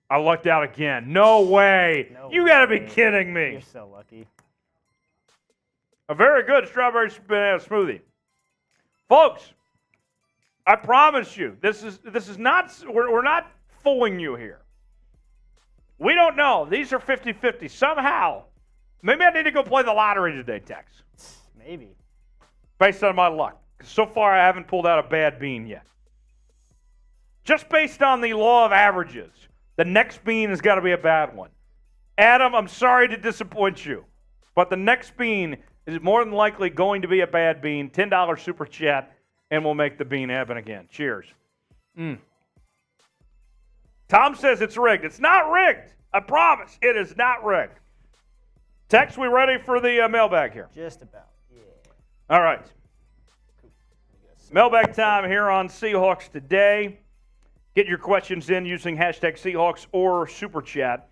I lucked out again. No way. No You got to be way. kidding me. You're so lucky. A very good strawberry banana smoothie. Folks, I promise you, this is not, we're not fooling you here. We don't know. These are 50-50. Somehow, maybe I need to go play the lottery today, Tex. Maybe. Based on my luck. 'Cause so far, I haven't pulled out a bad bean yet. Just based on the law of averages, the next bean has got to be a bad one. Adam, I'm sorry to disappoint you, but the next bean is more than likely going to be a bad bean. $10 Super Chat, and we'll make the bean happen again. Cheers. Tom says it's rigged. It's not rigged. I promise. It is not rigged. Tex, we ready for the mailbag here? Just about. Yeah. All right. Mailbag time here on Seahawks Today. Get your questions in using hashtag Seahawks or Super Chat,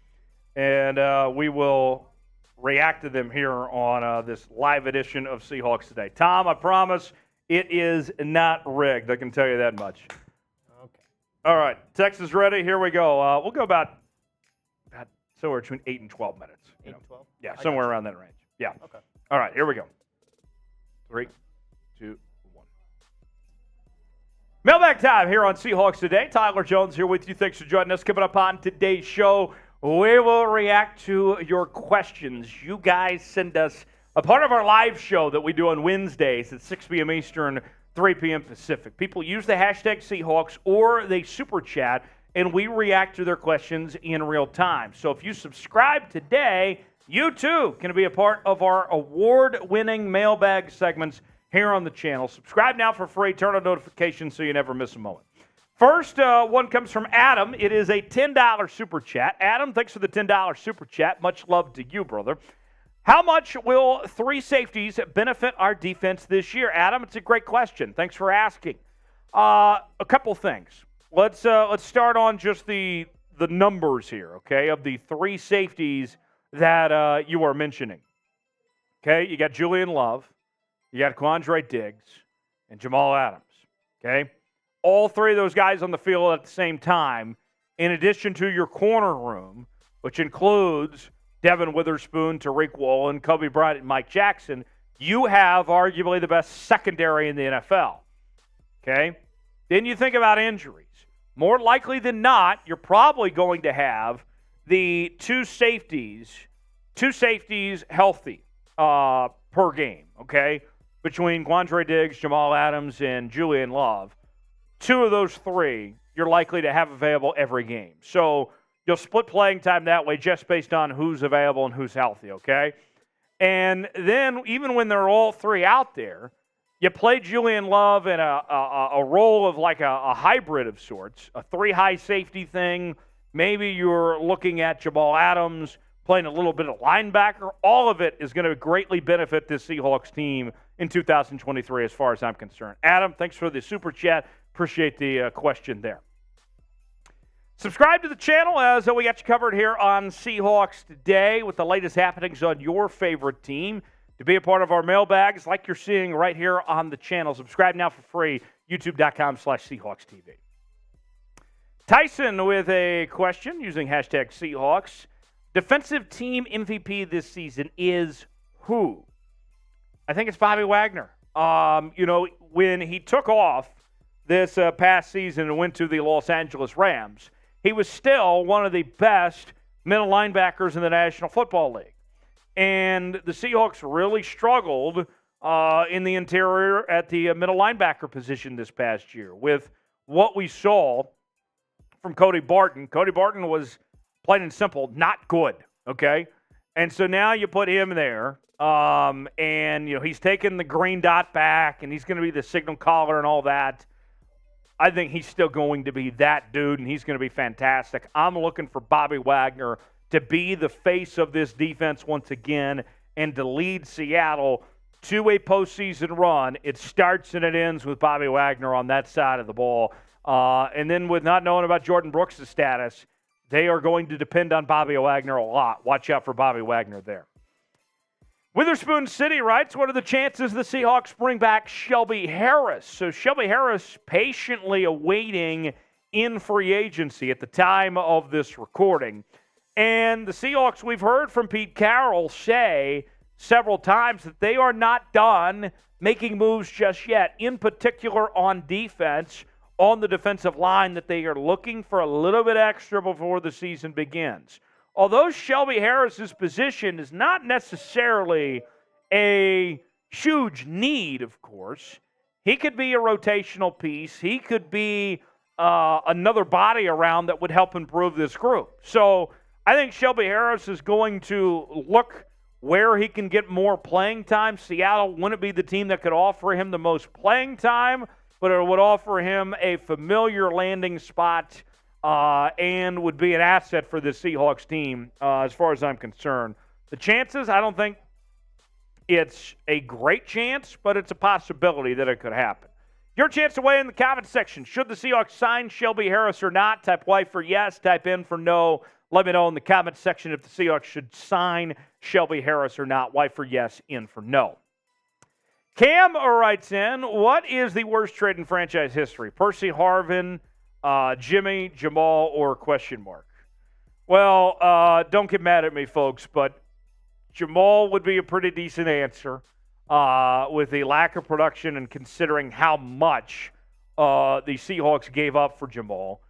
and we will react to them here on this live edition of Seahawks Today. Tom, I promise it is not rigged. I can tell you that much. Okay. All right. Tex is ready. Here we go. We'll go about somewhere between 8 and 12 minutes. 8 and 12? Yeah, somewhere around that range. Yeah. Okay. All right, here we go. 3, 2, 1. Mailbag time here on Seahawks Today. Tyler Jones here with you. Thanks for joining us. Coming up on today's show, we will react to your questions. You guys send us a part of our live show that we do on Wednesdays at 6 p.m. Eastern, 3 p.m. Pacific. People use the hashtag Seahawks or they Super Chat, and we react to their questions in real time. So if you subscribe today, you too can be a part of our award-winning mailbag segments here on the channel. Subscribe now for free. Turn on notifications so you never miss a moment. First one comes from Adam. It is a $10 Super Chat. Adam, thanks for the $10 Super Chat. Much love to you, brother. How much will 3 safeties benefit our defense this year? Adam, it's a great question. Thanks for asking. A couple things. Let's start on just the numbers here, okay, of the 3 safeties that you are mentioning. Okay, you got Julian Love, you got Quandre Diggs, and Jamal Adams, okay? All 3 of those guys on the field at the same time, in addition to your corner room, which includes Devon Witherspoon, Tariq Woolen, Kobe Bryant, and Mike Jackson, you have arguably the best secondary in the NFL, okay? Then you think about injuries. More likely than not, you're probably going to have the two safeties healthy per game, okay? Between Quandre Diggs, Jamal Adams, and Julian Love. 2 of those 3 you're likely to have available every game. So you'll split playing time that way just based on who's available and who's healthy, okay? And then even when they're all three out there, you play Julian Love in a role of like a hybrid of sorts, a three-high safety thing. Maybe you're looking at Jamal Adams playing a little bit of linebacker. All of it is going to greatly benefit this Seahawks team in 2023 as far as I'm concerned. Adam, thanks for the super chat. Appreciate the question there. Subscribe to the channel as we got you covered here on Seahawks Today with the latest happenings on your favorite team. To be a part of our mailbags like you're seeing right here on the channel, subscribe now for free, youtube.com/SeahawksTV. Tyson with a question using hashtag Seahawks. Defensive team MVP this season is who? I think it's Bobby Wagner. When he took off this past season and went to the Los Angeles Rams, he was still one of the best middle linebackers in the National Football League. And the Seahawks really struggled in the interior at the middle linebacker position this past year with what we saw from Cody Barton. Cody Barton was, plain and simple, not good, okay? And so now you put him there, and he's taking the green dot back, and he's going to be the signal caller and all that. I think he's still going to be that dude, and he's going to be fantastic. I'm looking for Bobby Wagner to be the face of this defense once again and to lead Seattle to a postseason run. It starts and it ends with Bobby Wagner on that side of the ball. And then with not knowing about Jordan Brooks' status, they are going to depend on Bobby Wagner a lot. Watch out for Bobby Wagner there. Witherspoon City writes, what are the chances the Seahawks bring back Shelby Harris? So Shelby Harris patiently awaiting in free agency at the time of this recording. And the Seahawks, we've heard from Pete Carroll say several times that they are not done making moves just yet, in particular on defense, on the defensive line, that they are looking for a little bit extra before the season begins. Although Shelby Harris's position is not necessarily a huge need, of course, he could be a rotational piece. He could be another body around that would help improve this group. So I think Shelby Harris is going to look where he can get more playing time. Seattle wouldn't be the team that could offer him the most playing time, but it would offer him a familiar landing spot and would be an asset for the Seahawks team as far as I'm concerned. The chances, I don't think it's a great chance, but it's a possibility that it could happen. Your chance to weigh in the comment section. Should the Seahawks sign Shelby Harris or not? Type Y for yes, type N for no. Let me know in the comment section if the Seahawks should sign Shelby Harris or not. Y for yes, N for no. Cam writes in, what is the worst trade in franchise history? Percy Harvin, Jimmy, Jamal, or question mark? Well, don't get mad at me, folks, but Jamal would be a pretty decent answer with the lack of production and considering how much the Seahawks gave up for Jamal.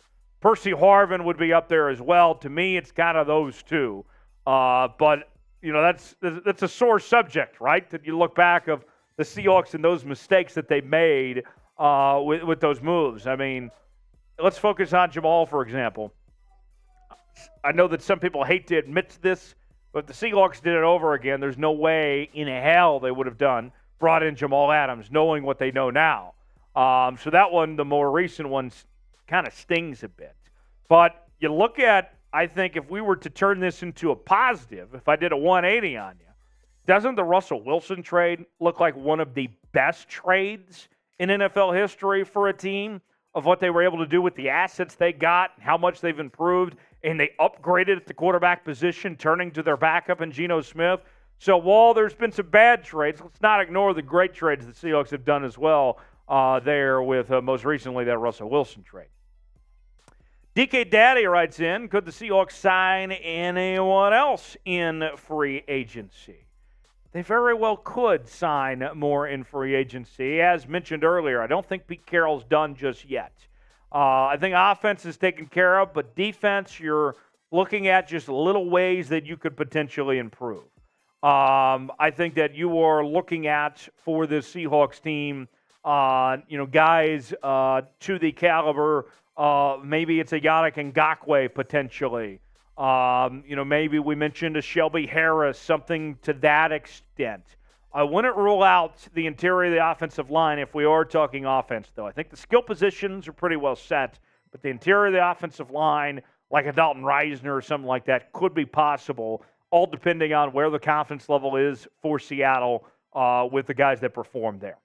Percy Harvin would be up there as well. To me, it's kind of those two. But, that's a sore subject, right? That you look back of the Seahawks and those mistakes that they made with those moves. I mean, let's focus on Jamal, for example. I know that some people hate to admit this, but if the Seahawks did it over again, there's no way in hell they would have brought in Jamal Adams, knowing what they know now. So that one, the more recent one, kind of stings a bit. But you look at, I think, if we were to turn this into a positive, if I did a 180 on you, doesn't the Russell Wilson trade look like one of the best trades in NFL history for a team of what they were able to do with the assets they got, how much they've improved, and they upgraded at the quarterback position, turning to their backup in Geno Smith. So while there's been some bad trades, let's not ignore the great trades the Seahawks have done as well there with most recently that Russell Wilson trade. DK Daddy writes in, could the Seahawks sign anyone else in free agency? They very well could sign more in free agency. As mentioned earlier, I don't think Pete Carroll's done just yet. I think offense is taken care of, but defense, you're looking at just little ways that you could potentially improve. I think that you are looking at, for this Seahawks team, guys to the caliber Maybe it's a Yannick Ngakoue potentially. Maybe we mentioned a Shelby Harris, something to that extent. I wouldn't rule out the interior of the offensive line if we are talking offense, though. I think the skill positions are pretty well set, but the interior of the offensive line, like a Dalton Risner or something like that, could be possible, all depending on where the confidence level is for Seattle with the guys that perform there.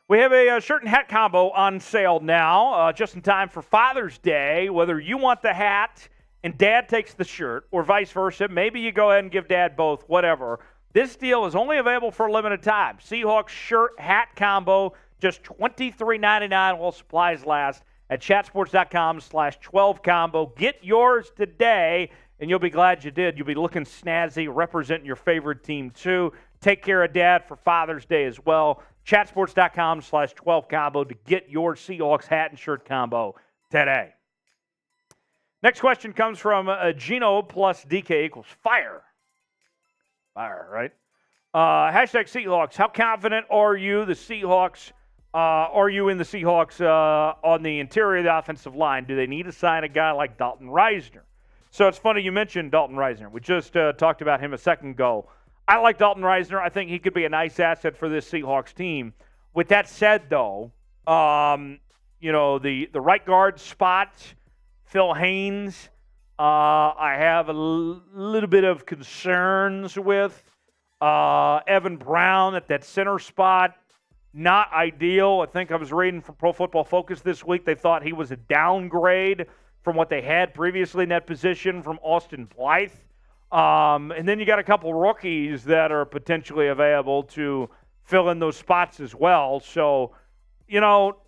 We have a shirt and hat combo on sale now, just in time for Father's Day. Whether you want the hat and Dad takes the shirt, or vice versa, maybe you go ahead and give Dad both, whatever. This deal is only available for a limited time. Seahawks shirt hat combo, just $23.99 while supplies last at chatsports.com/12combo. Get yours today, and you'll be glad you did. You'll be looking snazzy, representing your favorite team too. Take care of Dad for Father's Day as well. Chatsports.com/12combo to get your Seahawks hat and shirt combo today. Next question comes from Geno plus DK equals fire. Fire, right? Hashtag Seahawks. How confident are you the Seahawks? Are you in the Seahawks on the interior of the offensive line? Do they need to sign a guy like Dalton Risner? So it's funny you mentioned Dalton Risner. We just talked about him a second ago. I like Dalton Risner. I think he could be a nice asset for this Seahawks team. With that said, though, the right guard spot, Phil Haynes, I have a little bit of concerns with. Evan Brown at that center spot, not ideal. I think I was reading from Pro Football Focus this week. They thought he was a downgrade from what they had previously in that position from Austin Blythe. And then you got a couple rookies that are potentially available to fill in those spots as well. So,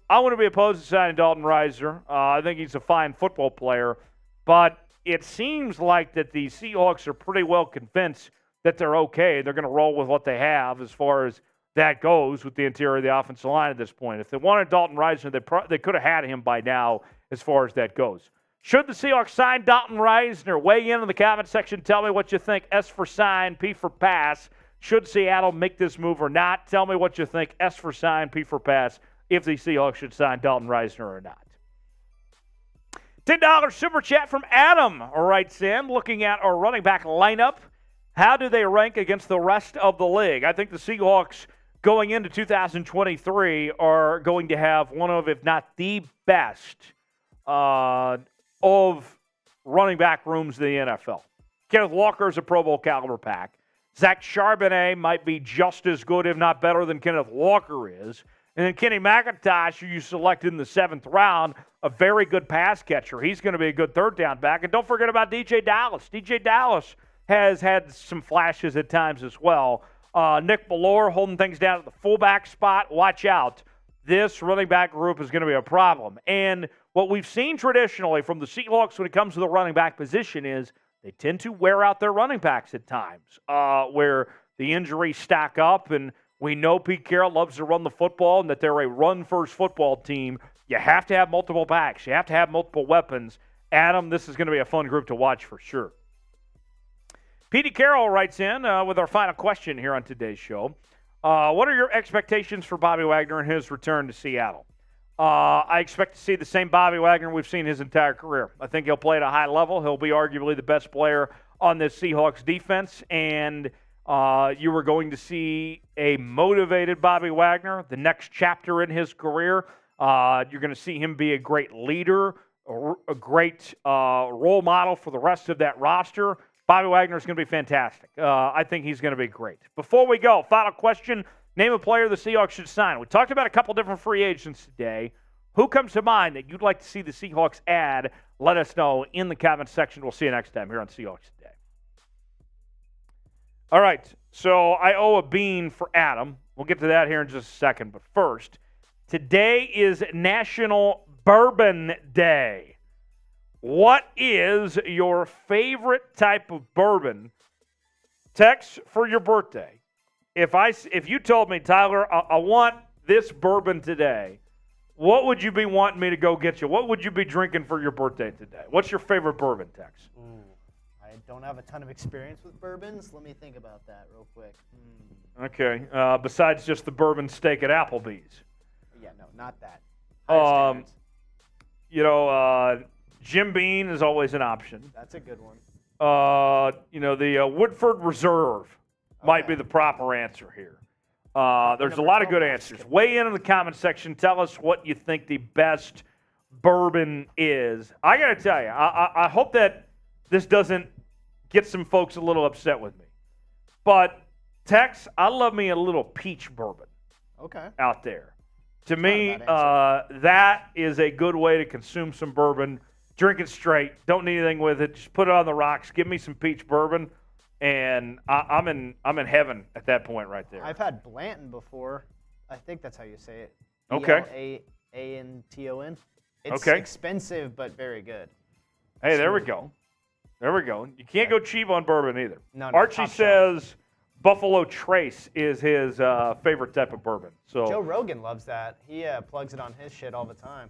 I wouldn't be opposed to signing Dalton Risner. I think he's a fine football player. But it seems like that the Seahawks are pretty well convinced that they're okay. They're going to roll with what they have as far as that goes with the interior of the offensive line at this point. If they wanted Dalton Risner, they could have had him by now as far as that goes. Should the Seahawks sign Dalton Risner? Weigh in the comment section. Tell me what you think. S for sign, P for pass. Should Seattle make this move or not? Tell me what you think. S for sign, P for pass. If the Seahawks should sign Dalton Risner or not. $10 super chat from Adam writes in, looking at our running back lineup. How do they rank against the rest of the league? I think the Seahawks going into 2023 are going to have one of, if not the best, of running back rooms in the NFL. Kenneth Walker is a Pro Bowl caliber pack. Zach Charbonnet might be just as good, if not better, than Kenneth Walker is. And then Kenny McIntosh, who you selected in the 7th round, a very good pass catcher. He's going to be a good third down back. And don't forget about DJ Dallas. DJ Dallas has had some flashes at times as well. Nick Bellore holding things down at the fullback spot. Watch out. This running back group is going to be a problem. And what we've seen traditionally from the Seahawks when it comes to the running back position is they tend to wear out their running backs at times where the injuries stack up. And we know Pete Carroll loves to run the football and that they're a run-first football team. You have to have multiple backs. You have to have multiple weapons. Adam, this is going to be a fun group to watch for sure. Petey Carroll writes in with our final question here on today's show. What are your expectations for Bobby Wagner and his return to Seattle? I expect to see the same Bobby Wagner we've seen his entire career. I think he'll play at a high level. He'll be arguably the best player on this Seahawks defense, and you are going to see a motivated Bobby Wagner, the next chapter in his career. You're going to see him be a great leader, a great role model for the rest of that roster. Bobby Wagner is going to be fantastic. I think he's going to be great. Before we go, final question. Name a player the Seahawks should sign. We talked about a couple different free agents today. Who comes to mind that you'd like to see the Seahawks add? Let us know in the comment section. We'll see you next time here on Seahawks Today. All right, so I owe a bean for Adam. We'll get to that here in just a second. But first, today is National Bourbon Day. What is your favorite type of bourbon? Text for your birthday. If you told me, Tyler, I want this bourbon today, what would you be wanting me to go get you? What would you be drinking for your birthday today? What's your favorite bourbon, Tex? I don't have a ton of experience with bourbons. Let me think about that real quick. Okay. Besides just the bourbon steak at Applebee's. Yeah, no, not that. Higher standards. Jim Beam is always an option. That's a good one. The Woodford Reserve might be the proper answer here. There's a lot of good answers. Weigh in the comment section. Tell us what you think the best bourbon is. I got to tell you, I hope that this doesn't get some folks a little upset with me. But, Tex, I love me a little peach bourbon out there. To me, that is a good way to consume some bourbon. Drink it straight. Don't need anything with it. Just put it on the rocks. Give me some peach bourbon, and I'm in heaven at that point right there. I've had Blanton before. I think that's how you say it. Okay. Blanton. It's expensive but very good. Hey, there we go. You can't go cheap on bourbon either. No, Archie says Buffalo Trace is his favorite type of bourbon. So Joe Rogan loves that. He plugs it on his shit all the time.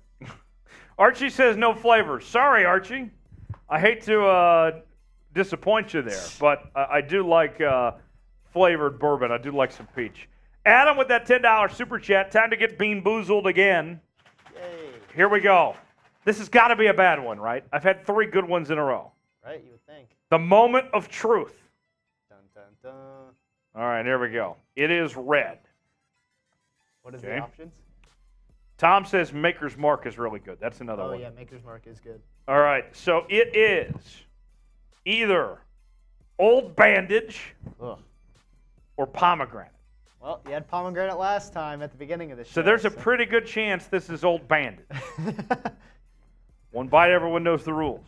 Archie says no flavors. Sorry, Archie. I hate to disappoint you there, but I do like flavored bourbon. I do like some peach. Adam with that $10 super chat. Time to get bean boozled again. Yay. Here we go. This has got to be a bad one, right? I've had 3 good ones in a row. Right, you would think. The moment of truth. Dun, dun, dun. All right, here we go. It is red. What is the options? Tom says Maker's Mark is really good. That's another one. Oh, yeah, Maker's Mark is good. All right, so it is either Old Bandage or Pomegranate. Well, you had pomegranate last time at the beginning of the show. So there's a pretty good chance this is Old Bandage. One bite, everyone knows the rules.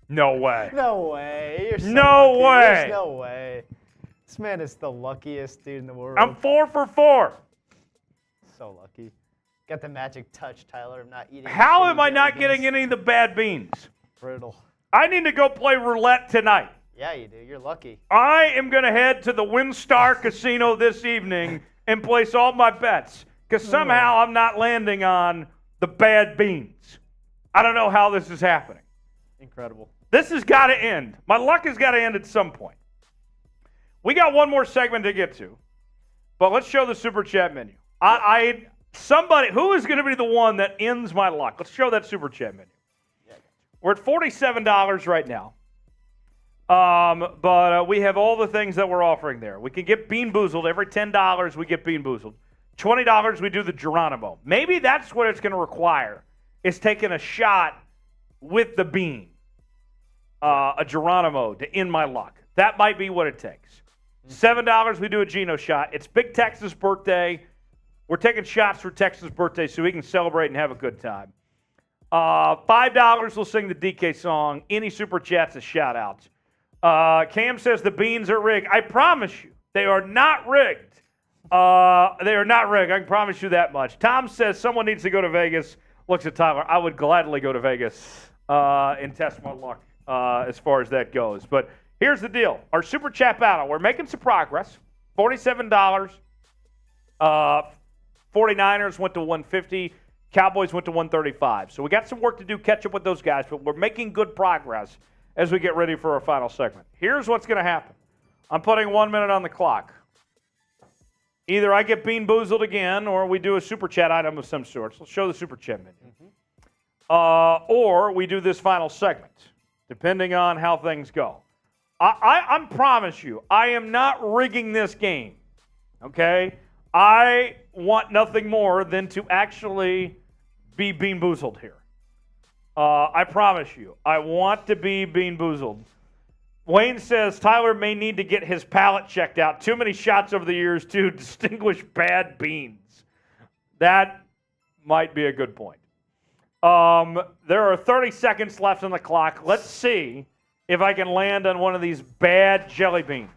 No way. No way. You're so no lucky. way. There's no way. This man is the luckiest dude in the world. I'm 4 for 4. So lucky. Got the magic touch, Tyler. I'm not eating. How am I not getting any of the bad beans? Brutal. I need to go play roulette tonight. Yeah, you do. You're lucky. I am going to head to the WinStar Casino this evening and place all my bets because somehow I'm not landing on the bad beans. I don't know how this is happening. Incredible. This has got to end. My luck has got to end at some point. We got one more segment to get to, but let's show the Super Chat menu. Somebody, who is going to be the one that ends my luck? Let's show that Super Chat menu. We're at $47 right now. But we have all the things that we're offering there. We can get Bean Boozled. Every $10 we get Bean Boozled. $20 we do the Geronimo. Maybe that's what it's going to require, is taking a shot with the bean. A Geronimo to end my luck. That might be what it takes. $7 we do a Geno shot. It's Big Texas birthday. We're taking shots for Texas birthday so we can celebrate and have a good time. $5 we'll sing the DK song. Any super chats is shout outs. Cam says the beans are rigged. I promise you, they are not rigged. They are not rigged. I can promise you that much. Tom says someone needs to go to Vegas. Looks at Tyler. I would gladly go to Vegas and test my luck as far as that goes. But here's the deal. Our super chat battle, we're making some progress. $47. 49ers went to $150. Cowboys went to $135. So we got some work to do, catch up with those guys, but we're making good progress as we get ready for our final segment. Here's what's going to happen. I'm putting 1 minute on the clock. Either I get Bean Boozled again or we do a super chat item of some sort. So let's show the super chat menu. Or we do this final segment, depending on how things go. I promise you, I am not rigging this game, okay? I want nothing more than to actually be Bean Boozled here. I promise you, I want to be Bean Boozled. Wayne says Tyler may need to get his palate checked out. Too many shots over the years to distinguish bad beans. That might be a good point. There are 30 seconds left on the clock. Let's see if I can land on one of these bad jelly beans.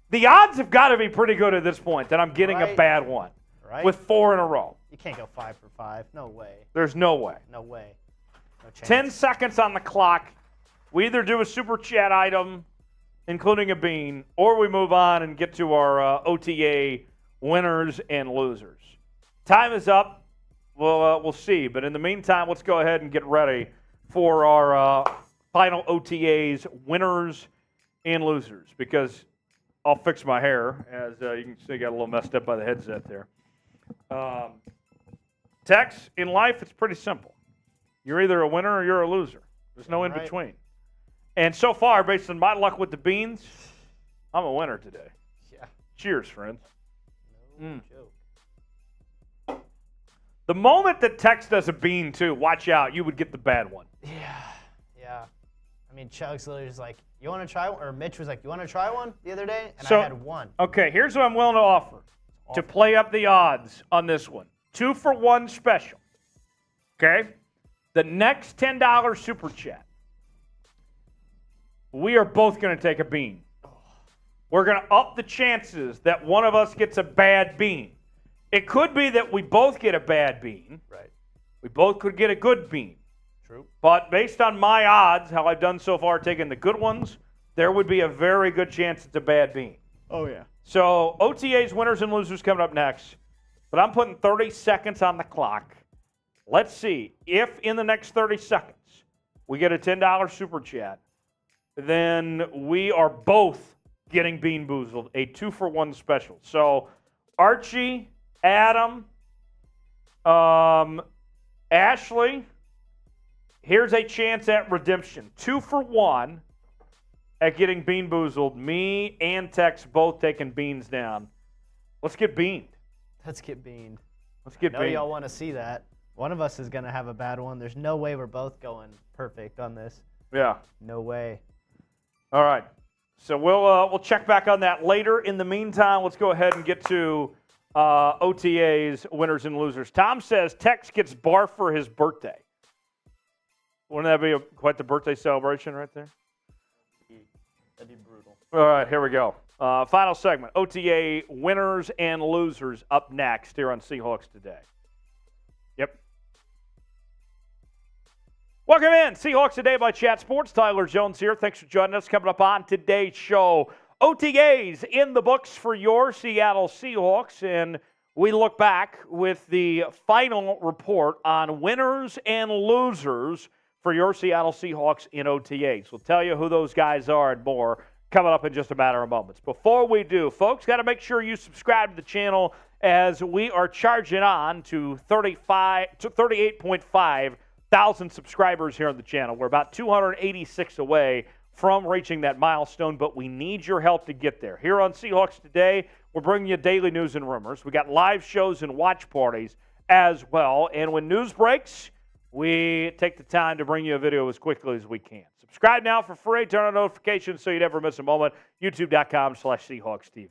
The odds have got to be pretty good at this point that I'm getting a bad one with 4 in a row. You can't go 5 for 5. No way. There's no way. No way. No chance. 10 seconds on the clock. We either do a super chat item, including a bean, or we move on and get to our OTA winners and losers. Time is up. We'll see. But in the meantime, let's go ahead and get ready for our final OTAs winners and losers, because I'll fix my hair, as you can see, got a little messed up by the headset there. Tex, in life, it's pretty simple. You're either a winner or you're a loser. There's no in Right. between. And so far, based on my luck with the beans, I'm a winner today. Yeah. Cheers, friends. No joke. The moment that Tex does a bean, too, watch out. You would get the bad one. Yeah. I mean, Chuck's literally just like, you want to try one? Or Mitch was like, you want to try one the other day? And So- I had one. Okay, here's what I'm willing to offer to play up the odds on this one. 2-for-1 special. Okay? The next $10 super chat. We are both going to take a bean. We're going to up the chances that one of us gets a bad bean. It could be that we both get a bad bean. Right. We both could get a good bean. True. But based on my odds, how I've done so far taking the good ones, there would be a very good chance it's a bad bean. Oh, yeah. So OTAs, winners and losers coming up next. But I'm putting 30 seconds on the clock. Let's see if in the next 30 seconds we get a $10 super chat, then we are both getting Bean Boozled, a 2-for-1 special. So Archie, Adam, Ashley, here's a chance at redemption. 2-for-1 at getting Bean Boozled. Me and Tex both taking beans down. Let's get beaned. Let's get beaned. Let's get I know beaned. y'all want to see that. One of us is going to have a bad one. There's no way we're both going perfect on this. Yeah. No way. All right. So we'll check back on that later. In the meantime, let's go ahead and get to OTAs, winners and losers. Tom says Tex gets barf for his birthday. Wouldn't that be quite the birthday celebration right there? That'd be brutal. All right, here we go. Final segment. OTA winners and losers up next here on Seahawks Today. Yep. Welcome in. Seahawks Today by Chat Sports. Tyler Jones here. Thanks for joining us. Coming up on today's show, OTAs in the books for your Seattle Seahawks. And we look back with the final report on winners and losers for your Seattle Seahawks in OTAs. We'll tell you who those guys are and more coming up in just a matter of moments. Before we do, folks, got to make sure you subscribe to the channel as we are charging on to 38.5 thousand subscribers here on the channel. We're about 286 away from reaching that milestone, but we need your help to get there. Here on Seahawks Today, we're bringing you daily news and rumors. We got live shows and watch parties as well, and when news breaks, we take the time to bring you a video as quickly as we can. Subscribe now for free. Turn on notifications so you never miss a moment. YouTube.com/SeahawksTV.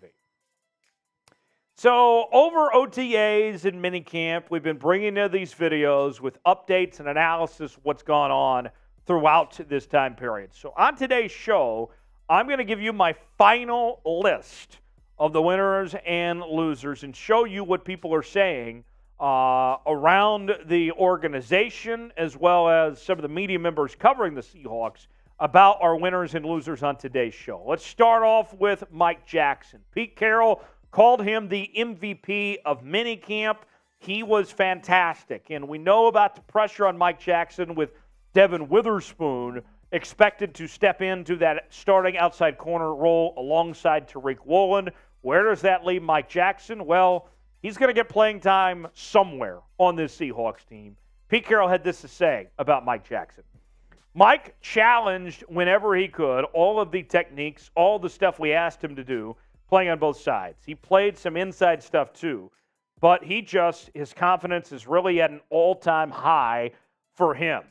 So over OTAs and minicamp, we've been bringing you these videos with updates and analysis of what's gone on throughout this time period. So on today's show, I'm going to give you my final list of the winners and losers and show you what people are saying around the organization as well as some of the media members covering the Seahawks about our winners and losers on today's show. Let's start off with Mike Jackson. Pete Carroll called him the MVP of minicamp. He was fantastic. And we know about the pressure on Mike Jackson with Devon WItherspoon expected to step into that starting outside corner role alongside Tariq Woolen. Where does that leave Mike Jackson? Well, he's going to get playing time somewhere on this Seahawks team. Pete Carroll had this to say about Mike Jackson. Mike challenged whenever he could all of the techniques, all the stuff we asked him to do, playing on both sides. He played some inside stuff too, but his confidence is really at an all-time high for him.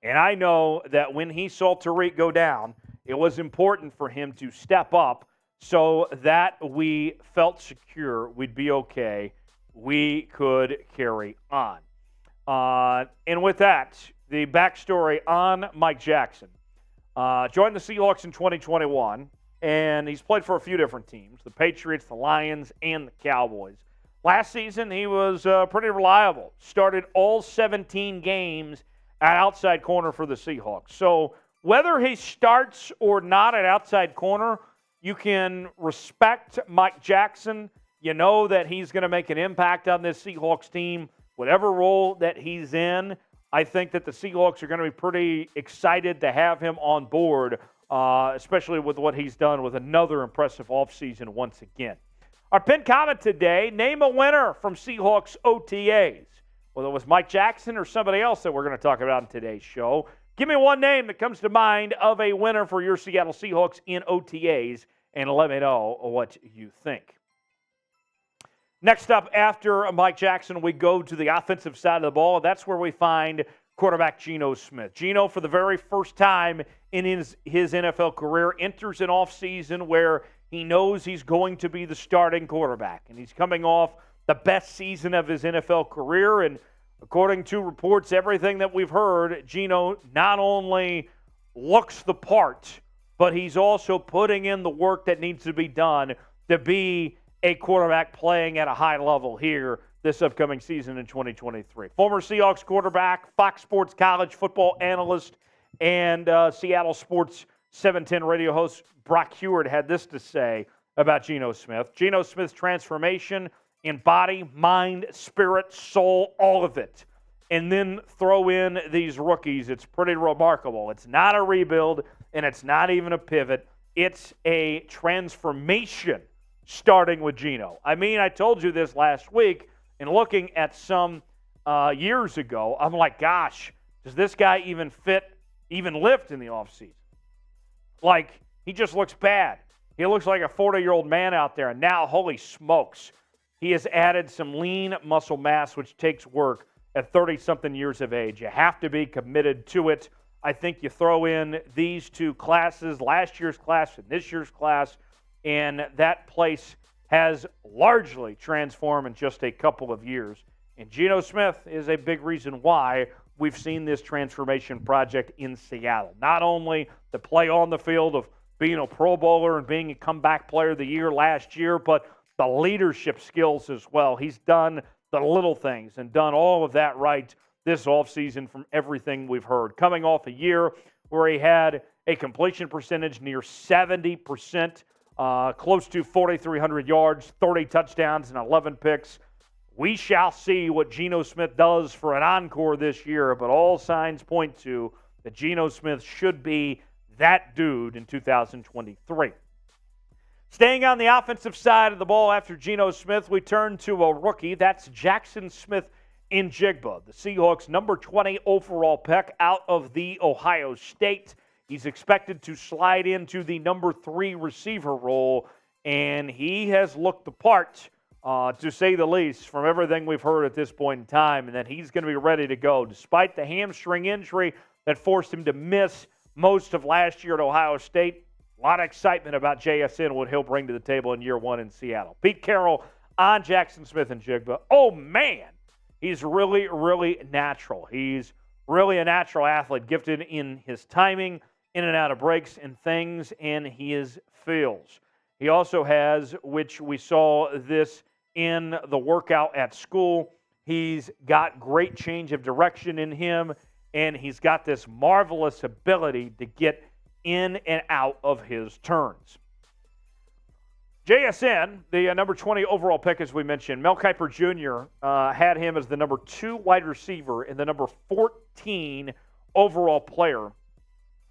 And I know that when he saw Tariq go down, it was important for him to step up so that we felt secure, we'd be okay, we could carry on. And with that, the backstory on Mike Jackson. Joined the Seahawks in 2021, and he's played for a few different teams, the Patriots, the Lions, and the Cowboys. Last season, he was pretty reliable. Started all 17 games at outside corner for the Seahawks. So whether he starts or not at outside corner, you can respect Mike Jackson. You know that he's going to make an impact on this Seahawks team, whatever role that he's in. I think that the Seahawks are going to be pretty excited to have him on board, especially with what he's done with another impressive offseason once again. Our pinned comment today, name a winner from Seahawks OTAs. Whether it was Mike Jackson or somebody else that we're going to talk about in today's show. Give me one name that comes to mind of a winner for your Seattle Seahawks in OTAs, and let me know what you think. Next up, after Mike Jackson, we go to the offensive side of the ball. That's where we find quarterback Geno Smith. Geno, for the very first time in his NFL career, enters an offseason where he knows he's going to be the starting quarterback, and he's coming off the best season of his NFL career, and according to reports, everything that we've heard, Geno not only looks the part, but he's also putting in the work that needs to be done to be a quarterback playing at a high level here this upcoming season in 2023. Former Seahawks quarterback, Fox Sports college football analyst, and Seattle Sports 710 radio host Brock Heward had this to say about Geno Smith. Geno Smith's transformation in body, mind, spirit, soul, all of it. And then throw in these rookies. It's pretty remarkable. It's not a rebuild, and it's not even a pivot. It's a transformation starting with Geno. I mean, I told you this last week, and looking at some years ago, I'm like, gosh, does this guy even lift in the offseason? Like, he just looks bad. He looks like a 40-year-old man out there, and now, holy smokes, he has added some lean muscle mass, which takes work at 30-something years of age. You have to be committed to it. I think you throw in these two classes, last year's class and this year's class, and that place has largely transformed in just a couple of years. And Geno Smith is a big reason why we've seen this transformation project in Seattle. Not only the play on the field of being a Pro Bowler and being a comeback player of the year last year, but the leadership skills as well. He's done the little things and done all of that right this offseason from everything we've heard. Coming off a year where he had a completion percentage near 70%, close to 4,300 yards, 30 touchdowns, and 11 picks. We shall see what Geno Smith does for an encore this year, but all signs point to that Geno Smith should be that dude in 2023. Staying on the offensive side of the ball after Geno Smith, we turn to a rookie. That's Jaxon Smith-Njigba, the Seahawks' number 20 overall pick out of the Ohio State. He's expected to slide into the number 3 receiver role, and he has looked the part, to say the least, from everything we've heard at this point in time, and that he's going to be ready to go. Despite the hamstring injury that forced him to miss most of last year at Ohio State, a lot of excitement about JSN, what he'll bring to the table in year 1 in Seattle. Pete Carroll on Jaxon Smith-Njigba. Oh, man, he's really, really natural. He's really a natural athlete, gifted in his timing, in and out of breaks and things, and his feels. He also has, which we saw this in the workout at school, he's got great change of direction in him, and he's got this marvelous ability to get in and out of his turns. JSN, the number 20 overall pick, as we mentioned, Mel Kiper Jr. Had him as the number 2 wide receiver and the number 14 overall player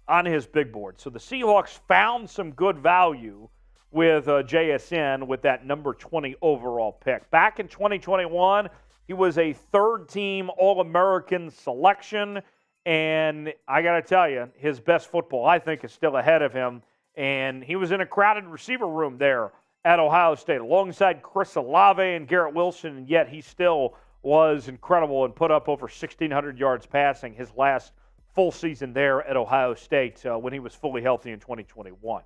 on his big board. So the Seahawks found some good value with JSN with that number 20 overall pick. Back in 2021, he was a third-team All-American selection, and I got to tell you, his best football, I think, is still ahead of him. And he was in a crowded receiver room there at Ohio State alongside Chris Olave and Garrett Wilson, and yet he still was incredible and put up over 1,600 yards passing his last full season there at Ohio State when he was fully healthy in 2021.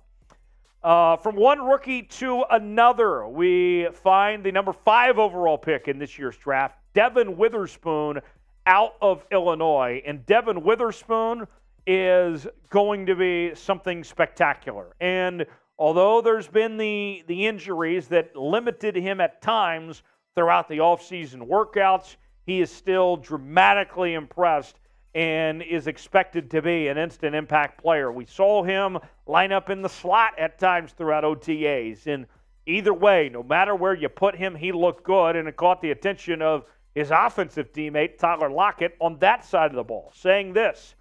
From one rookie to another, we find the number 5 overall pick in this year's draft, Devon WItherspoon, out of Illinois. And Devon WItherspoon is going to be something spectacular. And although there's been the injuries that limited him at times throughout the offseason workouts, he is still dramatically impressed and is expected to be an instant impact player. We saw him line up in the slot at times throughout OTAs. And either way, no matter where you put him, he looked good, and it caught the attention of his offensive teammate, Tyler Lockett, on that side of the ball, saying this: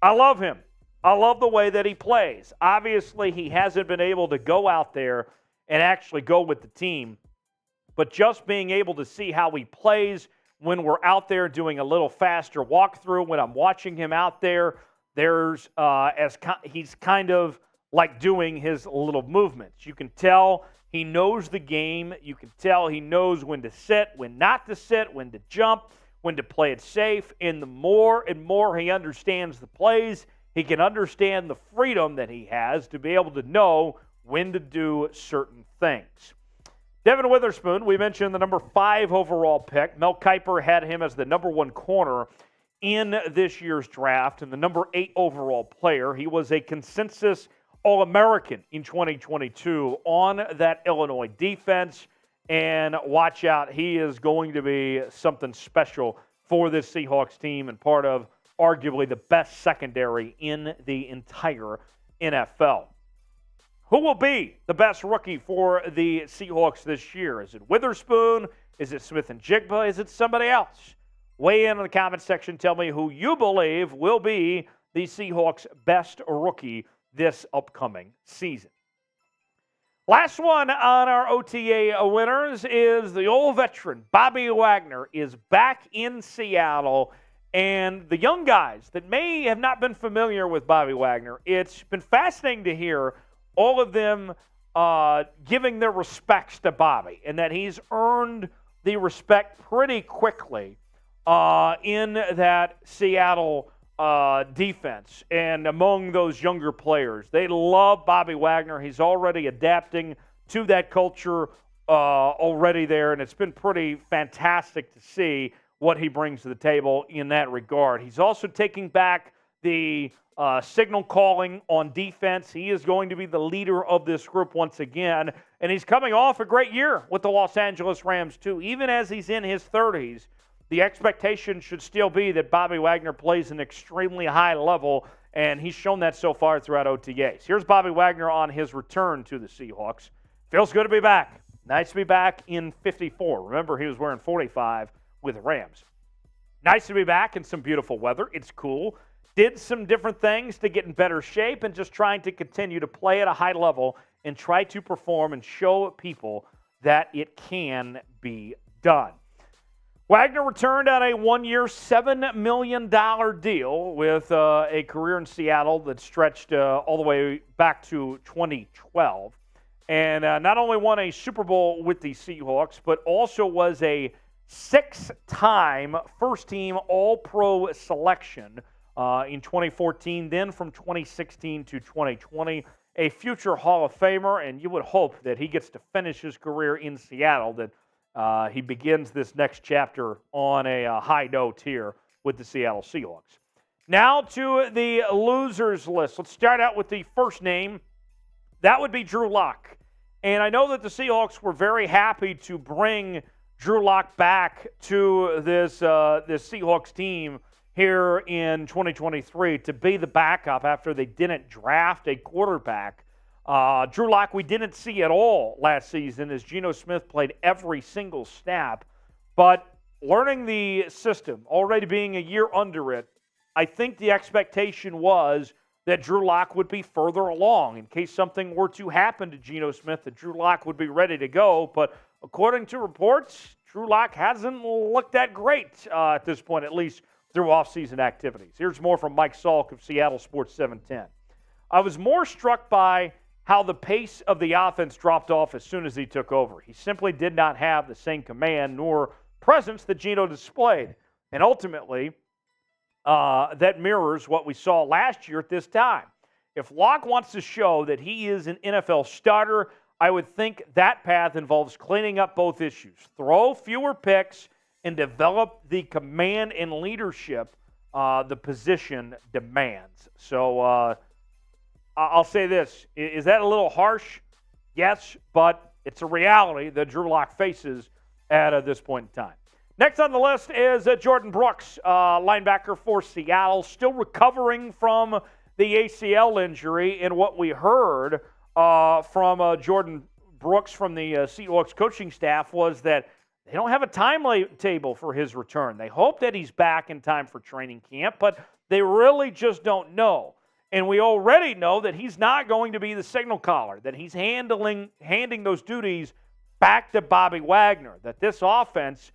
I love him. I love the way that he plays. Obviously, he hasn't been able to go out there and actually go with the team. But just being able to see how he plays when we're out there doing a little faster walkthrough, when I'm watching him out there, he's kind of like doing his little movements. You can tell he knows the game. You can tell he knows when to sit, when not to sit, when to jump, when to play it safe. And the more and more he understands the plays, he can understand the freedom that he has to be able to know when to do certain things. Devon Witherspoon, we mentioned the number 5 overall pick. Mel Kiper had him as the number 1 corner in this year's draft and the number 8 overall player. He was a consensus All-American in 2022 on that Illinois defense. And watch out, he is going to be something special for this Seahawks team and part of arguably the best secondary in the entire NFL. Who will be the best rookie for the Seahawks this year? Is it Witherspoon? Is it Smith-Njigba? Is it somebody else? Weigh in the comment section. Tell me who you believe will be the Seahawks' best rookie this upcoming season. Last one on our OTA winners is the old veteran. Bobby Wagner is back in Seattle. And the young guys that may have not been familiar with Bobby Wagner, it's been fascinating to hear all of them giving their respects to Bobby, and that he's earned the respect pretty quickly in that Seattle defense and among those younger players. They love Bobby Wagner. He's already adapting to that culture already there, and it's been pretty fantastic to see what he brings to the table in that regard. He's also taking back the signal calling on defense. He is going to be the leader of this group once again, and he's coming off a great year with the Los Angeles Rams too. Even as he's in his 30s, the expectation should still be that Bobby Wagner plays an extremely high level, and he's shown that so far throughout OTAs. Here's Bobby Wagner on his return to the Seahawks. Feels good to be back. Nice to be back in 54. Remember, he was wearing 45 with the Rams. Nice to be back in some beautiful weather. It's cool. Did some different things to get in better shape and just trying to continue to play at a high level and try to perform and show people that it can be done. Wagner returned on a 1-year, $7 million deal with a career in Seattle that stretched all the way back to 2012. And not only won a Super Bowl with the Seahawks, but also was a 6-time first-team All-Pro selection in 2014, then from 2016 to 2020, a future Hall of Famer, and you would hope that he gets to finish his career in Seattle, that he begins this next chapter on a high note here with the Seattle Seahawks. Now to the losers list. Let's start out with the first name. That would be Drew Lock. And I know that the Seahawks were very happy to bring Drew Lock back to this Seahawks team here in 2023 to be the backup after they didn't draft a quarterback. Drew Lock we didn't see at all last season as Geno Smith played every single snap. But learning the system, already being a year under it, I think the expectation was that Drew Lock would be further along in case something were to happen to Geno Smith, that Drew Lock would be ready to go. But according to reports, Drew Lock hasn't looked that great at this point, at least through offseason activities. Here's more from Mike Salk of Seattle Sports 710. I was more struck by how the pace of the offense dropped off as soon as he took over. He simply did not have the same command nor presence that Geno displayed. And ultimately, that mirrors what we saw last year at this time. If Lock wants to show that he is an NFL starter, I would think that path involves cleaning up both issues. Throw fewer picks and develop the command and leadership the position demands. So I'll say this. Is that a little harsh? Yes, but it's a reality that Drew Lock faces at this point in time. Next on the list is Jordan Brooks, linebacker for Seattle, still recovering from the ACL injury. And what we heard from Jordan Brooks from the Seahawks coaching staff was that they don't have a timetable for his return. They hope that he's back in time for training camp, but they really just don't know. And we already know that he's not going to be the signal caller, that he's handing those duties back to Bobby Wagner, that this defense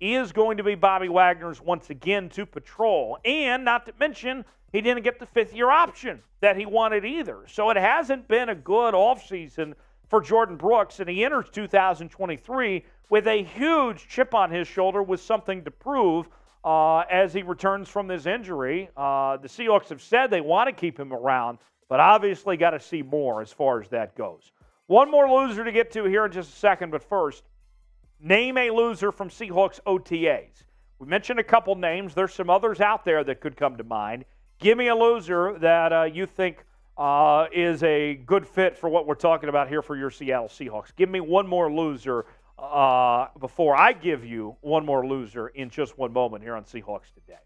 is going to be Bobby Wagner's once again to patrol. And not to mention, he didn't get the fifth-year option that he wanted either. So it hasn't been a good offseason for Jordan Brooks, and he enters 2023 with a huge chip on his shoulder with something to prove as he returns from this injury. The Seahawks have said they want to keep him around, but obviously got to see more as far as that goes. One more loser to get to here in just a second, but first, name a loser from Seahawks OTAs. We mentioned a couple names. There's some others out there that could come to mind. Give me a loser that you think is a good fit for what we're talking about here for your Seattle Seahawks. Give me one more loser before I give you one more loser in just one moment here on Seahawks Today.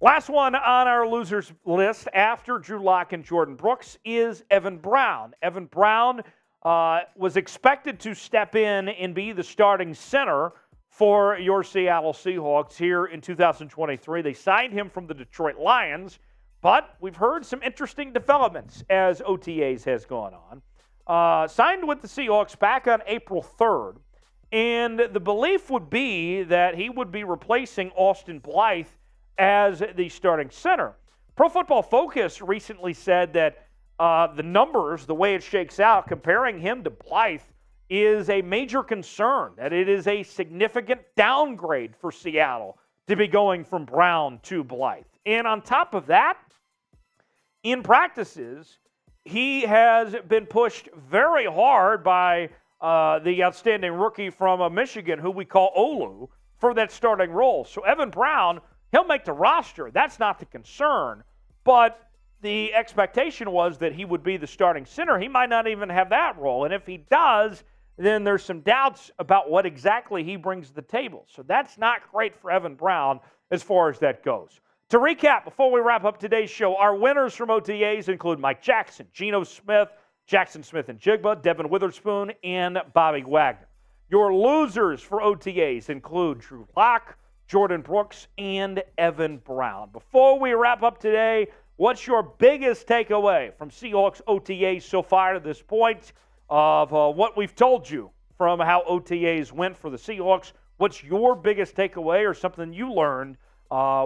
Last one on our losers list after Drew Lock and Jordan Brooks is Evan Brown. Evan Brown was expected to step in and be the starting center for your Seattle Seahawks here in 2023. They signed him from the Detroit Lions, but we've heard some interesting developments as OTAs has gone on. Signed with the Seahawks back on April 3rd, and the belief would be that he would be replacing Austin Blythe as the starting center. Pro Football Focus recently said that the numbers, the way it shakes out, comparing him to Blythe is a major concern, that it is a significant downgrade for Seattle to be going from Brown to Blythe. And on top of that, in practices, he has been pushed very hard by the outstanding rookie from Michigan, who we call Olu, for that starting role. So Evan Brown, he'll make the roster. That's not the concern. But the expectation was that he would be the starting center. He might not even have that role. And if he does, then there's some doubts about what exactly he brings to the table. So that's not great for Evan Brown as far as that goes. To recap, before we wrap up today's show, our winners from OTAs include Mike Jackson, Geno Smith, Jaxon Smith-Njigba, Devon WItherspoon, and Bobby Wagner. Your losers for OTAs include Drew Lock, Jordan Brooks, and Evan Brown. Before we wrap up today, what's your biggest takeaway from Seahawks OTAs so far to this point of what we've told you from how OTAs went for the Seahawks? What's your biggest takeaway or something you learned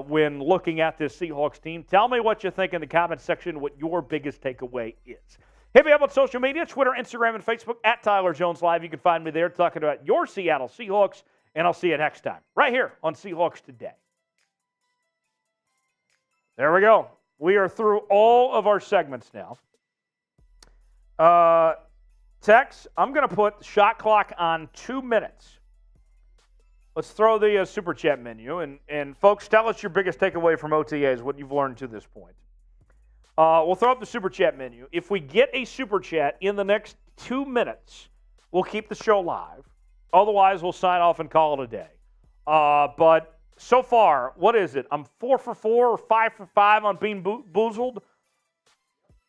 when looking at this Seahawks team? Tell me what you think in the comment section, what your biggest takeaway is. Hit me up on social media, Twitter, Instagram, and Facebook, at Tyler Jones Live. You can find me there talking about your Seattle Seahawks, and I'll see you next time, right here on Seahawks Today. There we go. We are through all of our segments now. Tex, I'm going to put the shot clock on 2 minutes. Let's throw the Super Chat menu. And folks, tell us your biggest takeaway from OTAs, what you've learned to this point. We'll throw up the Super Chat menu. If we get a Super Chat in the next 2 minutes, we'll keep the show live. Otherwise, we'll sign off and call it a day. But so far, what is it? I'm 4 for 4 or 5 for 5 on Bean Boozled.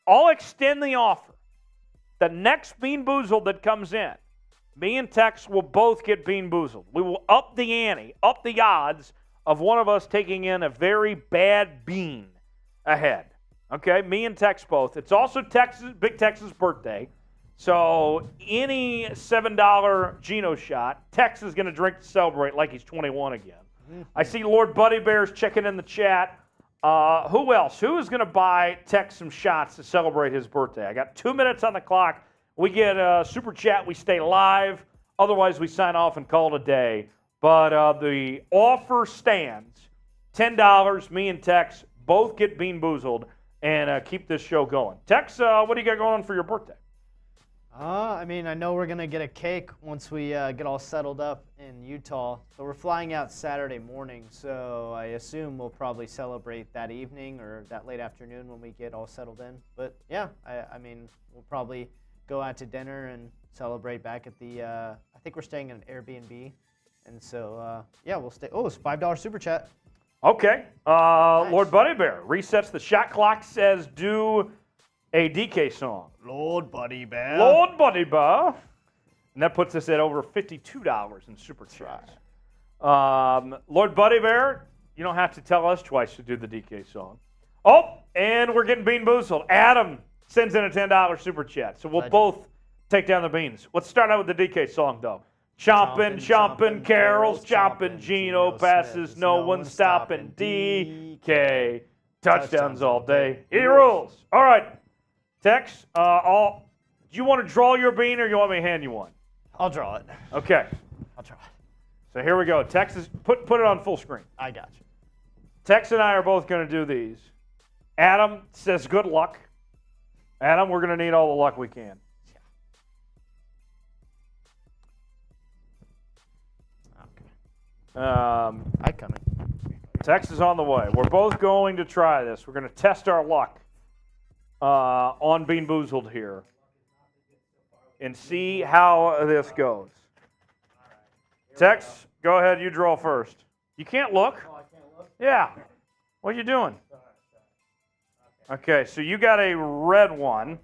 I'll extend the offer. The next Bean Boozled that comes in, me and Tex will both get Bean Boozled. We will up the ante, up the odds of one of us taking in a very bad bean ahead. Okay, me and Tex both. It's also Big Tex's birthday. So any $7 Geno shot, Tex is going to drink to celebrate like he's 21 again. Mm-hmm. I see Lord Buddy Bears checking in the chat. Who else? Who is going to buy Tex some shots to celebrate his birthday? I got 2 minutes on the clock. We get a Super Chat. We stay live. Otherwise, we sign off and call it a day. But the offer stands. $10. Me and Tex both get Bean Boozled and keep this show going. Tex, what do you got going on for your birthday? I know we're going to get a cake once we get all settled up in Utah. So we're flying out Saturday morning, so I assume we'll probably celebrate that evening or that late afternoon when we get all settled in. But, yeah, we'll probably go out to dinner and celebrate back at the I think we're staying in an Airbnb. And so, we'll stay. Oh, it's a $5 Super Chat. Okay. Nice. Lord Buddy Bear resets the shot clock, says do a DK song. Lord Buddy Bear. Lord Buddy Bear. And that puts us at over $52 in Super Chats. Lord Buddy Bear, you don't have to tell us twice to do the DK song. Oh, and we're getting bean boozled. Adam sends in a $10 super chat. So we'll both take down the beans. Let's start out with the DK song, though. Chomping, Carol's chomping. Geno passes, no one stopping. DK, touchdowns all day. He rules. All right, Tex, do you want to draw your bean or you want me to hand you one? I'll draw it. Okay. I'll draw it. So here we go. Tex is put it on full screen. I got you. Tex and I are both going to do these. Adam says good luck. Adam, we're going to need all the luck we can. I come in. Tex is on the way. We're both going to try this. We're going to test our luck on Bean Boozled here and see how this goes. Tex, go ahead. You draw first. You can't look. Oh, I can't look? Yeah. What are you doing? Okay, so you got a red one.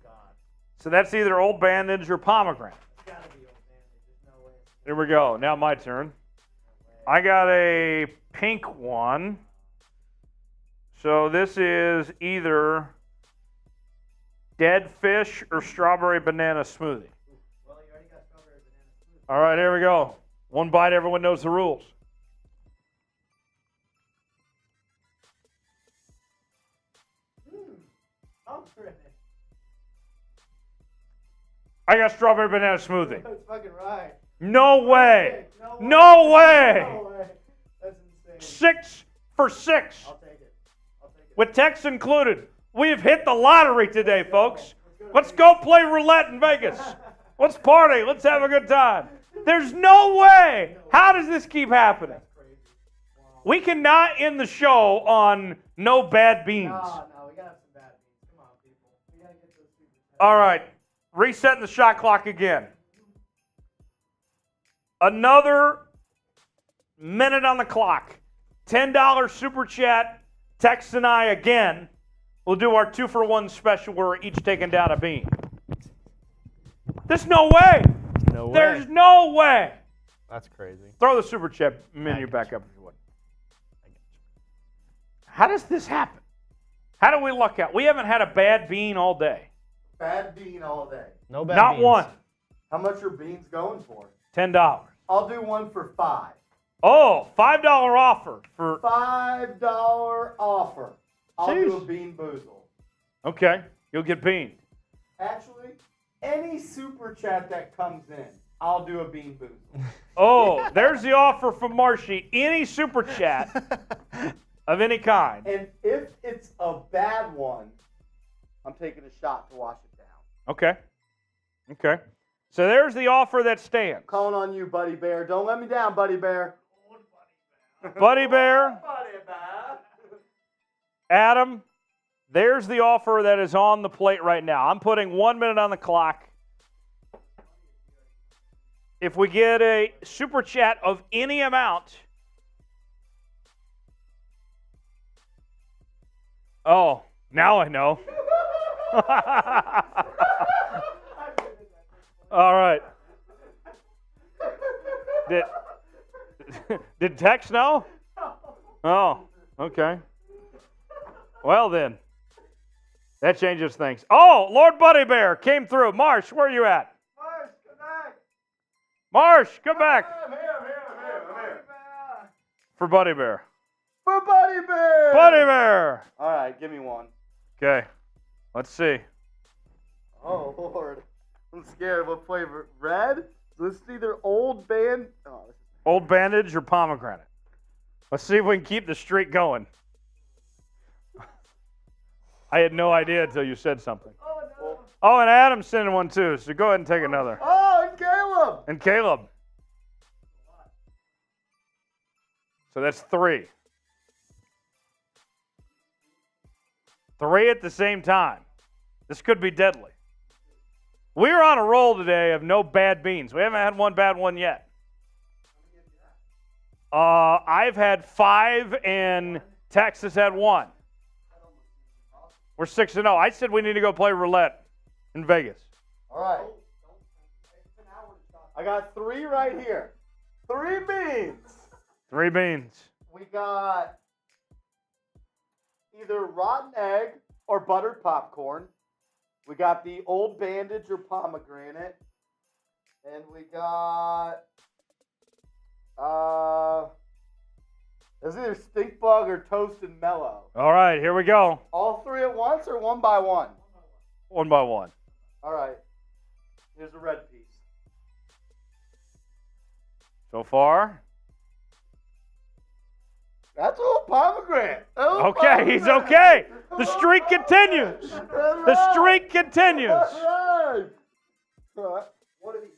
So that's either Old Bandage or Pomegranate. Here we go. Now my turn. I got a pink one. So this is either Dead Fish or Strawberry Banana Smoothie. Well, you already got strawberry banana smoothie. All right, here we go. One bite, everyone knows the rules. I got Strawberry Banana Smoothie. That's fucking right. No way. No way. No way. No way. That's insane. 6 for 6. I'll take it. With Tex included. We have hit the lottery today, folks. Let's go play roulette in Vegas. Let's party. Let's have a good time. There's no way. How does this keep happening? We cannot end the show on no bad beans. No, we gotta have some bad beans. Come on, people. We gotta get those people. All right. Resetting the shot clock again. Another minute on the clock. $10 super chat. Tex and I again. We'll do our 2-for-1 special where we're each taking down a bean. There's no way. No way. There's no way. That's crazy. Throw the super chat menu back up if you would. How does this happen? How do we luck out? We haven't had a bad bean all day. Bad bean all day. No bad Not beans. one. How much are beans going for? $10. I'll do one for $5. Oh, $5 offer for. $5 offer. I'll do a Jeez. bean boozle. Okay, you'll get beaned. Actually, any super chat that comes in, I'll do a bean boozle. Oh, there's the offer from Marshy. Any super chat of any kind. And if it's a bad one, I'm taking a shot to wash it down. Okay. Okay. So there's the offer that stands. Calling on you, Buddy Bear. Don't let me down, Buddy Bear. Buddy Bear, Buddy Bear. Adam, there's the offer that is on the plate right now. I'm putting 1 minute on the clock. If we get a super chat of any amount. Oh, now I know. All right. Did Tex know? Oh, okay. Well then, that changes things. Oh, Lord Buddy Bear came through. Marsh, where are you at? Marsh, come back. Marsh, come back I'm here. for Buddy Bear. For Buddy Bear. Buddy Bear. All right, give me one. Okay, let's see. Oh, Lord. I'm scared. What flavor? Red? This is either Old Band. Oh, this is... Old Bandage or Pomegranate? Let's see if we can keep the streak going. I had no idea until you said something. Oh, no. Oh, and Adam's sending one too, so go ahead and take another. Oh, and Caleb. And Caleb. So that's 3. 3 at the same time. This could be deadly. We're on a roll today of no bad beans. We haven't had one bad one yet. I've had 5 and Texas had 1. We're 6-0. I said we need to go play roulette in Vegas. All right. I got 3 right here. 3 beans. 3 beans. We got either rotten egg or buttered popcorn. We got the old bandage or pomegranate. And we got, it's either stink bug or toasted mellow. All right, here we go. All three at once or one by one? One by one. All right. Here's a red piece. So far. That's a little pomegranate. Okay, he's okay. The streak continues. The streak continues. Right. What are these?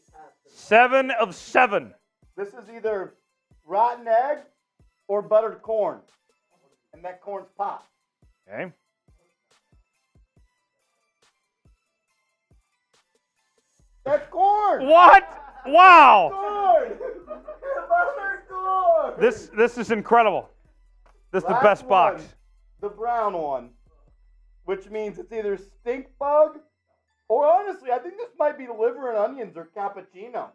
7 of 7. This is either rotten egg or buttered corn. And that corn's pop. Okay. That's corn. What? Wow. Corn. Buttered corn. This is incredible. This is the Last best box. one, the brown one, which means it's either stink bug or honestly, I think this might be liver and onions or cappuccino.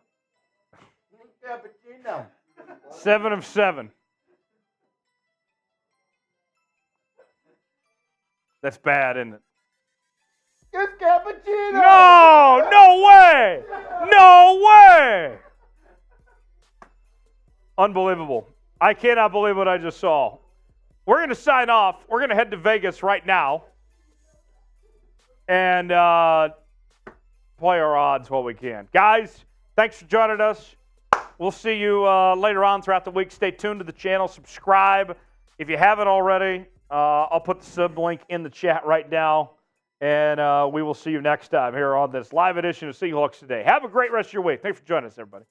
Cappuccino. 7 of 7. That's bad, isn't it? It's cappuccino. No! No way! No way! Unbelievable. I cannot believe what I just saw. We're going to sign off. We're going to head to Vegas right now and play our odds while we can. Guys, thanks for joining us. We'll see you later on throughout the week. Stay tuned to the channel. Subscribe. If you haven't already, I'll put the sub link in the chat right now. And we will see you next time here on this live edition of Seahawks Today. Have a great rest of your week. Thanks for joining us, everybody.